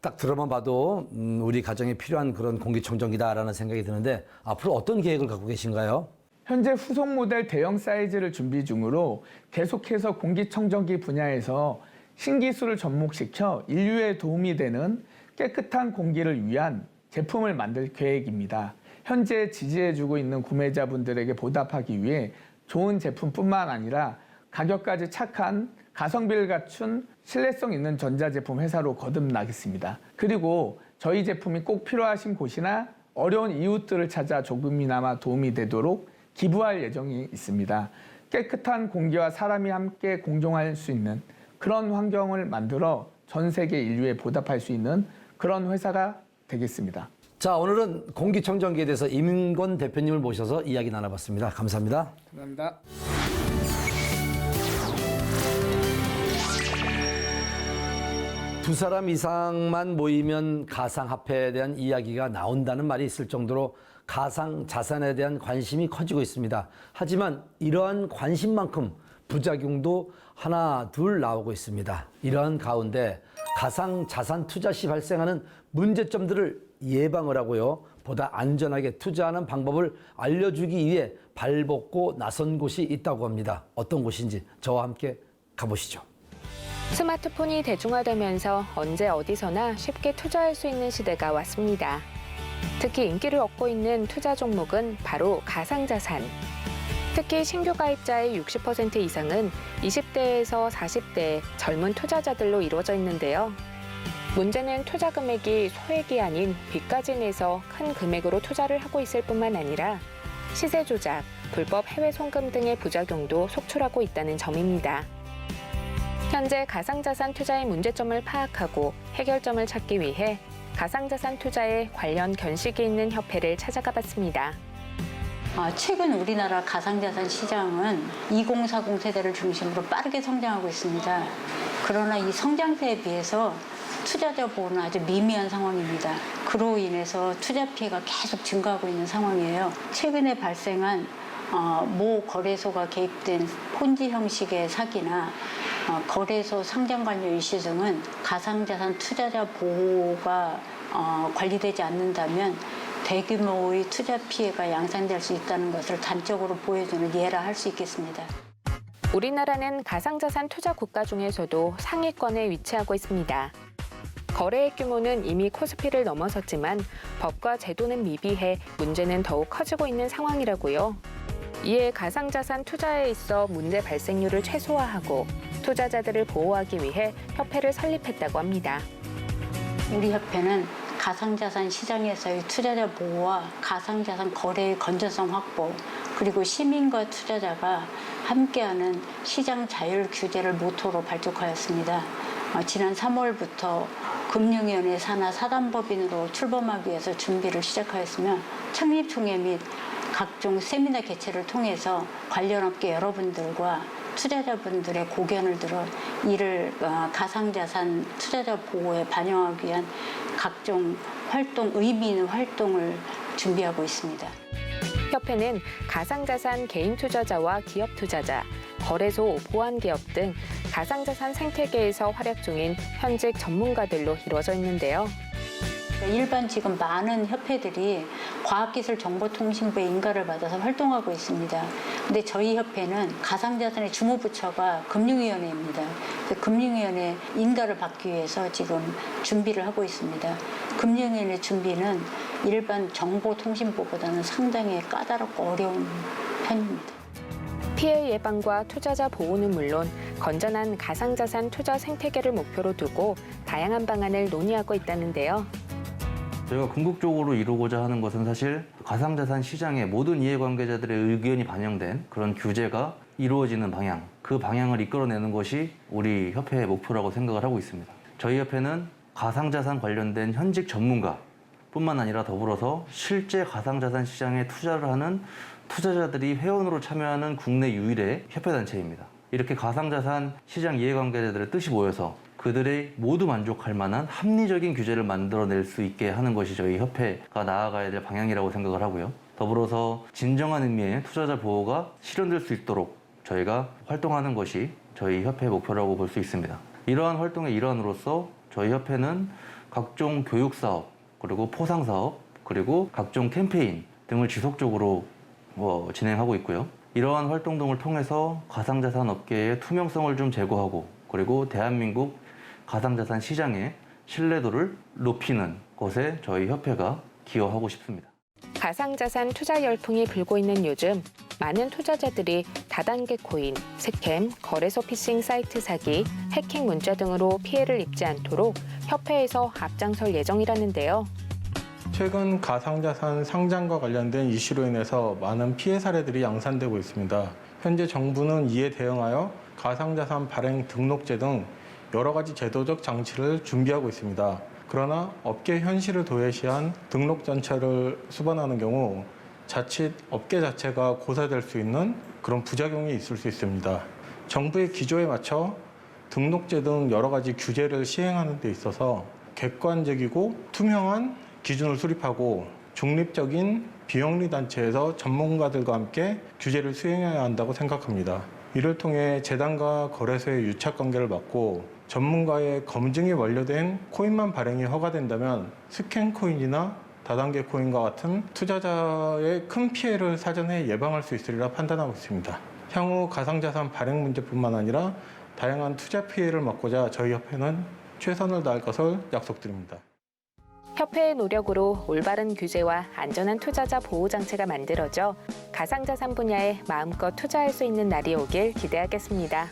S1: 딱 들어만 봐도 우리 가정에 필요한 그런 공기청정기다라는 생각이 드는데 앞으로 어떤 계획을 갖고 계신가요?
S14: 현재 후속 모델 대형 사이즈를 준비 중으로 계속해서 공기청정기 분야에서 신기술을 접목시켜 인류에 도움이 되는 깨끗한 공기를 위한 제품을 만들 계획입니다. 현재 지지해주고 있는 구매자분들에게 보답하기 위해 좋은 제품뿐만 아니라 가격까지 착한 가성비를 갖춘 신뢰성 있는 전자제품 회사로 거듭나겠습니다. 그리고 저희 제품이 꼭 필요하신 곳이나 어려운 이웃들을 찾아 조금이나마 도움이 되도록 기부할 예정이 있습니다. 깨끗한 공기와 사람이 함께 공존할 수 있는 그런 환경을 만들어 전 세계 인류에 보답할 수 있는 그런 회사가 되겠습니다.
S1: 자, 오늘은 공기청정기에 대해서 임윤권 대표님을 모셔서 이야기 나눠봤습니다. 감사합니다.
S14: 감사합니다.
S1: 두 사람 이상만 모이면 가상화폐에 대한 이야기가 나온다는 말이 있을 정도로 가상자산에 대한 관심이 커지고 있습니다. 하지만 이러한 관심만큼 부작용도 하나 둘 나오고 있습니다. 이러한 가운데 가상자산 투자 시 발생하는 문제점들을 예방을 하고요, 보다 안전하게 투자하는 방법을 알려주기 위해 발벗고 나선 곳이 있다고 합니다. 어떤 곳인지 저와 함께 가보시죠.
S2: 스마트폰이 대중화되면서 언제 어디서나 쉽게 투자할 수 있는 시대가 왔습니다. 특히 인기를 얻고 있는 투자 종목은 바로 가상자산. 특히 신규 가입자의 60% 이상은 20대에서 40대 젊은 투자자들로 이루어져 있는데요. 문제는 투자 금액이 소액이 아닌 빚까지 내서 큰 금액으로 투자를 하고 있을 뿐만 아니라 시세 조작, 불법 해외 송금 등의 부작용도 속출하고 있다는 점입니다. 현재 가상자산 투자의 문제점을 파악하고 해결점을 찾기 위해 가상자산 투자에 관련 견식이 있는 협회를 찾아가 봤습니다.
S15: 최근 우리나라 가상자산 시장은 2040 세대를 중심으로 빠르게 성장하고 있습니다. 그러나 이 성장세에 비해서 투자자 보호는 아주 미미한 상황입니다. 그로 인해서 투자 피해가 계속 증가하고 있는 상황이에요. 최근에 발생한 모 거래소가 개입된 폰지 형식의 사기나 거래소 상장 관여 일시 등은 가상자산 투자자 보호가 관리되지 않는다면 대규모의 투자 피해가 양산될 수 있다는 것을 단적으로 보여주는 예라 할 수 있겠습니다.
S2: 우리나라는 가상자산 투자 국가 중에서도 상위권에 위치하고 있습니다. 거래액 규모는 이미 코스피를 넘어섰지만 법과 제도는 미비해 문제는 더욱 커지고 있는 상황이라고요. 이에 가상자산 투자에 있어 문제 발생률을 최소화하고 투자자들을 보호하기 위해 협회를 설립했다고 합니다.
S15: 우리 협회는 가상자산 시장에서의 투자자 보호와 가상자산 거래의 건전성 확보, 그리고 시민과 투자자가 함께하는 시장 자율 규제를 모토로 발족하였습니다. 지난 3월부터 금융위원회 산하 사단법인으로 출범하기 위해서 준비를 시작하였으며 창립총회 및 각종 세미나 개최를 통해서 관련 업계 여러분들과 투자자분들의 고견을 들어 이를 가상자산 투자자 보호에 반영하기 위한 각종 활동, 의미 있는 활동을 준비하고 있습니다.
S2: 협회는 가상자산 개인 투자자와 기업 투자자, 거래소, 보안기업 등 가상자산 생태계에서 활약 중인 현직 전문가들로 이루어져 있는데요.
S15: 일반 지금 많은 협회들이 과학기술정보통신부의 인가를 받아서 활동하고 있습니다. 근데 저희 협회는 가상자산의 주무부처가 금융위원회입니다. 금융위원회 인가를 받기 위해서 지금 준비를 하고 있습니다. 금융위원회 준비는 일반 정보통신부보다는 상당히 까다롭고 어려운 편입니다.
S2: 피해 예방과 투자자 보호는 물론 건전한 가상자산 투자 생태계를 목표로 두고 다양한 방안을 논의하고 있다는데요.
S6: 저희가 궁극적으로 이루고자 하는 것은 사실 가상자산 시장의 모든 이해관계자들의 의견이 반영된 그런 규제가 이루어지는 방향, 그 방향을 이끌어내는 것이 우리 협회의 목표라고 생각을 하고 있습니다. 저희 협회는 가상자산 관련된 현직 전문가뿐만 아니라 더불어서 실제 가상자산 시장에 투자를 하는 투자자들이 회원으로 참여하는 국내 유일의 협회단체입니다. 이렇게 가상자산 시장 이해관계자들의 뜻이 모여서 그들의 모두 만족할 만한 합리적인 규제를 만들어낼 수 있게 하는 것이 저희 협회가 나아가야 될 방향이라고 생각을 하고요. 더불어서 진정한 의미의 투자자 보호가 실현될 수 있도록 저희가 활동하는 것이 저희 협회의 목표라고 볼 수 있습니다. 이러한 활동의 일환으로서 저희 협회는 각종 교육사업, 그리고 포상사업, 그리고 각종 캠페인 등을 지속적으로 진행하고 있고요. 이러한 활동 등을 통해서 가상자산 업계의 투명성을 좀 제고하고 그리고 대한민국 가상자산 시장의 신뢰도를 높이는 것에 저희 협회가 기여하고 싶습니다.
S2: 가상자산 투자 열풍이 불고 있는 요즘 많은 투자자들이 다단계 코인, 스캠, 거래소 피싱 사이트 사기, 해킹 문자 등으로 피해를 입지 않도록 협회에서 앞장설 예정이라는데요.
S16: 최근 가상자산 상장과 관련된 이슈로 인해서 많은 피해 사례들이 양산되고 있습니다. 현재 정부는 이에 대응하여 가상자산 발행 등록제 등 여러 가지 제도적 장치를 준비하고 있습니다. 그러나 업계 현실을 도외시한 등록 절차를 수반하는 경우 자칫 업계 자체가 고사될 수 있는 그런 부작용이 있을 수 있습니다. 정부의 기조에 맞춰 등록제 등 여러 가지 규제를 시행하는 데 있어서 객관적이고 투명한 기준을 수립하고 중립적인 비영리 단체에서 전문가들과 함께 규제를 수행해야 한다고 생각합니다. 이를 통해 재단과 거래소의 유착 관계를 막고 전문가의 검증이 완료된 코인만 발행이 허가된다면 스캔 코인이나 다단계 코인과 같은 투자자의 큰 피해를 사전에 예방할 수 있으리라 판단하고 있습니다. 향후 가상자산 발행 문제뿐만 아니라 다양한 투자 피해를 막고자 저희 협회는 최선을 다할 것을 약속드립니다.
S2: 협회의 노력으로 올바른 규제와 안전한 투자자 보호 장치가 만들어져 가상자산 분야에 마음껏 투자할 수 있는 날이 오길 기대하겠습니다.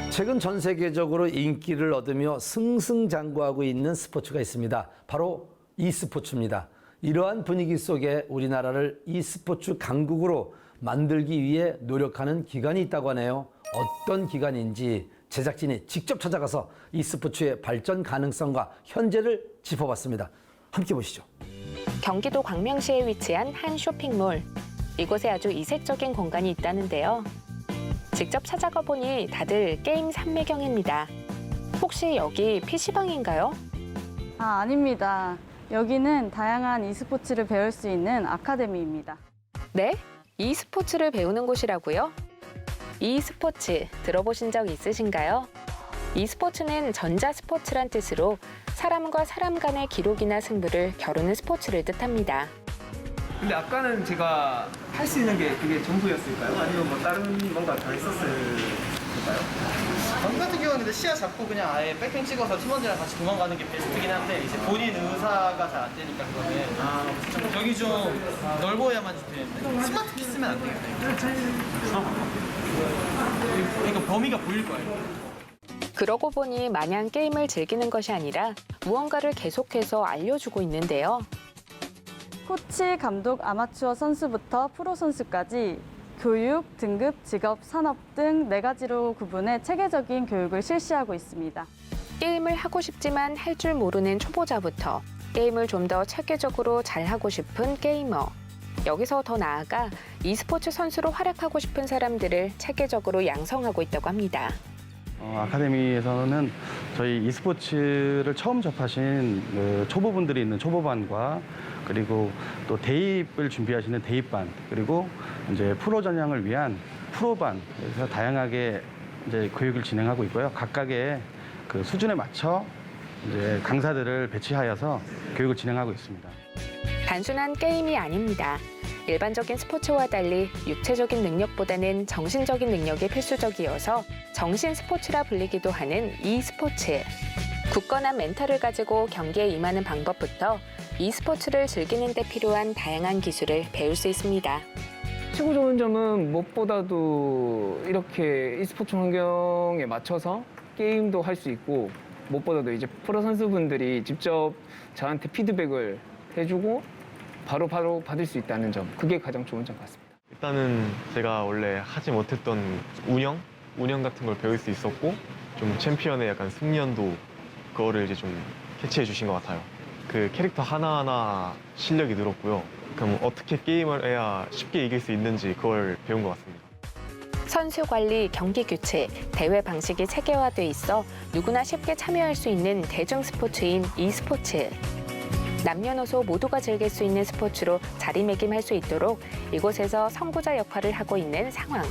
S1: 최근 전 세계적으로 인기를 얻으며 승승장구하고 있는 스포츠가 있습니다. 바로 e스포츠입니다. 이러한 분위기 속에 우리나라를 e스포츠 강국으로 만들기 위해 노력하는 기관이 있다고 하네요. 어떤 기관인지 제작진이 직접 찾아가서 e스포츠의 발전 가능성과 현재를 짚어봤습니다. 함께 보시죠.
S2: 경기도 광명시에 위치한 한 쇼핑몰. 이곳에 아주 이색적인 공간이 있다는데요. 직접 찾아가 보니 다들 게임 삼매경입니다. 혹시 여기 PC방인가요?
S17: 아닙니다. 여기는 다양한 e스포츠를 배울 수 있는 아카데미입니다.
S2: 네? e스포츠를 배우는 곳이라고요? e스포츠 들어보신 적 있으신가요? e스포츠는 전자스포츠란 뜻으로 사람과 사람 간의 기록이나 승부를 겨루는 스포츠를 뜻합니다.
S5: 근데 아까는 제가 할 수 있는 게 그게 전부였을까요? 아니면 뭐 다른 뭔가 더 있었을까요?
S18: 전 같은 경우는 근데 시야 잡고 그냥 아예 백핑 찍어서 팀원들이랑 같이 도망가는 게 베스트긴 한데 이제 본인 의사가 잘 안 되니까 그거는 저기 좀 넓어야만 되는데 스마트 키 쓰면 안 되겠다. 그러니까 범위가 보일 거예요.
S2: 그러고 보니 마냥 게임을 즐기는 것이 아니라 무언가를 계속해서 알려주고 있는데요.
S17: 코치, 감독, 아마추어 선수부터 프로 선수까지 교육, 등급, 직업, 산업 등 4가지로 구분해 체계적인 교육을 실시하고 있습니다.
S2: 게임을 하고 싶지만 할 줄 모르는 초보자부터 게임을 좀 더 체계적으로 잘하고 싶은 게이머. 여기서 더 나아가 e스포츠 선수로 활약하고 싶은 사람들을 체계적으로 양성하고 있다고 합니다.
S19: 아카데미에서는 저희 e스포츠를 처음 접하신 초보분들이 있는 초보반과 그리고 또 대입을 준비하시는 대입반 그리고 이제 프로 전향을 위한 프로반 그래서 다양하게 이제 교육을 진행하고 있고요. 각각의 그 수준에 맞춰 이제 강사들을 배치하여서 교육을 진행하고 있습니다.
S2: 단순한 게임이 아닙니다. 일반적인 스포츠와 달리 육체적인 능력보다는 정신적인 능력이 필수적이어서 정신 스포츠라 불리기도 하는 e스포츠. 굳건한 멘탈을 가지고 경기에 임하는 방법부터 e스포츠를 즐기는 데 필요한 다양한 기술을 배울 수 있습니다.
S20: 최고 좋은 점은 무엇보다도 이렇게 e스포츠 환경에 맞춰서 게임도 할 수 있고 무엇보다도 이제 프로 선수분들이 직접 저한테 피드백을 해주고 바로 받을 수 있다는 점, 그게 가장 좋은 점 같습니다.
S21: 일단은 제가 원래 하지 못했던 운영 같은 걸 배울 수 있었고 좀 챔피언의 약간 승리연도 그거를 이제 좀 캐치해 주신 것 같아요. 그 캐릭터 하나하나 실력이 늘었고요. 그럼 어떻게 게임을 해야 쉽게 이길 수 있는지 그걸 배운 것 같습니다.
S2: 선수 관리, 경기 규칙, 대회 방식이 체계화돼 있어 누구나 쉽게 참여할 수 있는 대중 스포츠인 e스포츠. 남녀노소 모두가 즐길 수 있는 스포츠로 자리매김할 수 있도록 이곳에서 선구자 역할을 하고 있는 상황.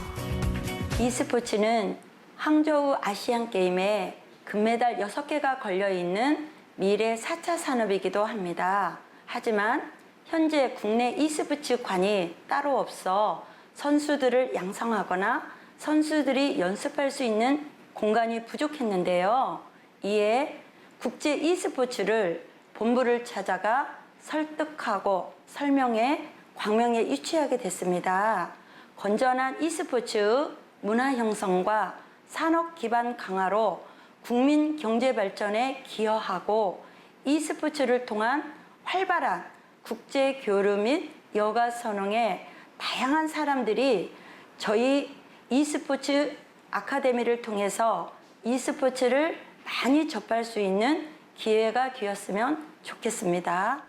S22: e스포츠는 항저우 아시안 게임에 금메달 6개가 걸려있는 미래 4차 산업이기도 합니다. 하지만 현재 국내 e스포츠관이 따로 없어 선수들을 양성하거나 선수들이 연습할 수 있는 공간이 부족했는데요. 이에 국제 e스포츠를 본부를 찾아가 설득하고 설명해 광명에 유치하게 됐습니다. 건전한 e스포츠 문화 형성과 산업 기반 강화로 국민 경제 발전에 기여하고 e스포츠를 통한 활발한 국제 교류 및 여가 선흥에 다양한 사람들이 저희 e스포츠 아카데미를 통해서 e스포츠를 많이 접할 수 있는 기회가 되었으면 좋겠습니다.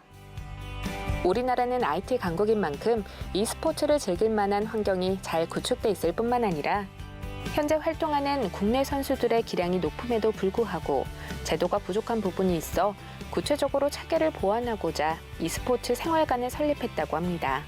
S2: 우리나라는 IT 강국인 만큼 e스포츠를 즐길 만한 환경이 잘 구축돼 있을 뿐만 아니라 현재 활동하는 국내 선수들의 기량이 높음에도 불구하고 제도가 부족한 부분이 있어 구체적으로 차계를 보완하고자 e스포츠 생활관을 설립했다고 합니다.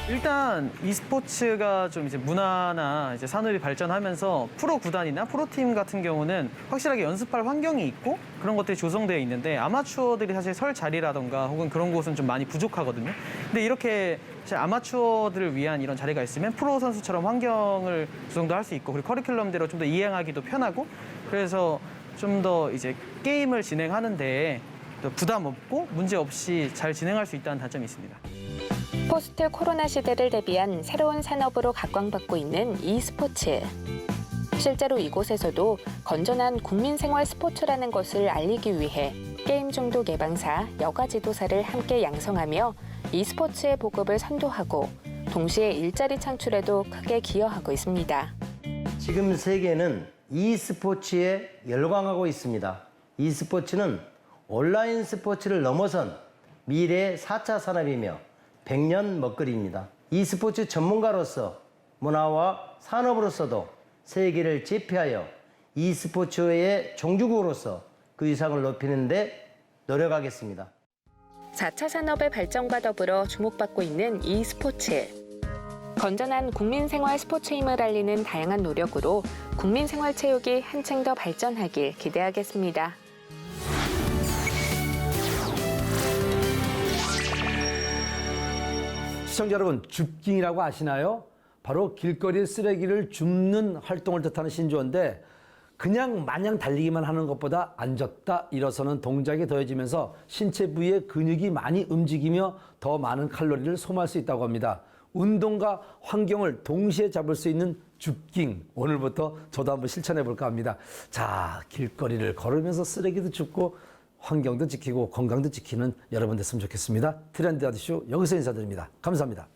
S23: 일단 e스포츠가 좀 이제 문화나 이제 산업이 발전하면서 프로 구단이나 프로팀 같은 경우는 확실하게 연습할 환경이 있고 그런 것들이 조성되어 있는데 아마추어들이 사실 설 자리라던가 혹은 그런 곳은 좀 많이 부족하거든요. 근데 이렇게 사실 아마추어들을 위한 이런 자리가 있으면 프로 선수처럼 환경을 조성도 할 수 있고 그리고 커리큘럼대로 좀 더 이행하기도 편하고 그래서 좀 더 이제 게임을 진행하는데 부담 없고 문제 없이 잘 진행할 수 있다는 단점이 있습니다.
S2: 포스트 코로나 시대를 대비한 새로운 산업으로 각광받고 있는 e스포츠. 실제로 이곳에서도 건전한 국민생활 스포츠라는 것을 알리기 위해 게임 중독 예방사, 여가 지도사를 함께 양성하며 e스포츠의 보급을 선도하고 동시에 일자리 창출에도 크게 기여하고 있습니다.
S24: 지금 세계는 e스포츠에 열광하고 있습니다. e스포츠는 온라인 스포츠를 넘어선 미래의 4차 산업이며 100년 먹거리입니다. e스포츠 전문가로서 문화와 산업으로서도 세계를 제패하여 e스포츠의 종주국으로서 그 위상을 높이는 데 노력하겠습니다.
S2: 4차 산업의 발전과 더불어 주목받고 있는 e스포츠. 건전한 국민생활 스포츠임을 알리는 다양한 노력으로 국민생활체육이 한층 더 발전하길 기대하겠습니다.
S1: 시청자 여러분, 줍깅이라고 아시나요? 바로 길거리 쓰레기를 줍는 활동을 뜻하는 신조어인데 그냥 마냥 달리기만 하는 것보다 앉았다 일어서는 동작이 더해지면서 신체 부위의 근육이 많이 움직이며 더 많은 칼로리를 소모할 수 있다고 합니다. 운동과 환경을 동시에 잡을 수 있는 줍깅, 오늘부터 저도 한번 실천해 볼까 합니다. 자, 길거리를 걸으면서 쓰레기도 줍고 환경도 지키고 건강도 지키는 여러분 됐으면 좋겠습니다. 트렌드 아디쇼 여기서 인사드립니다. 감사합니다.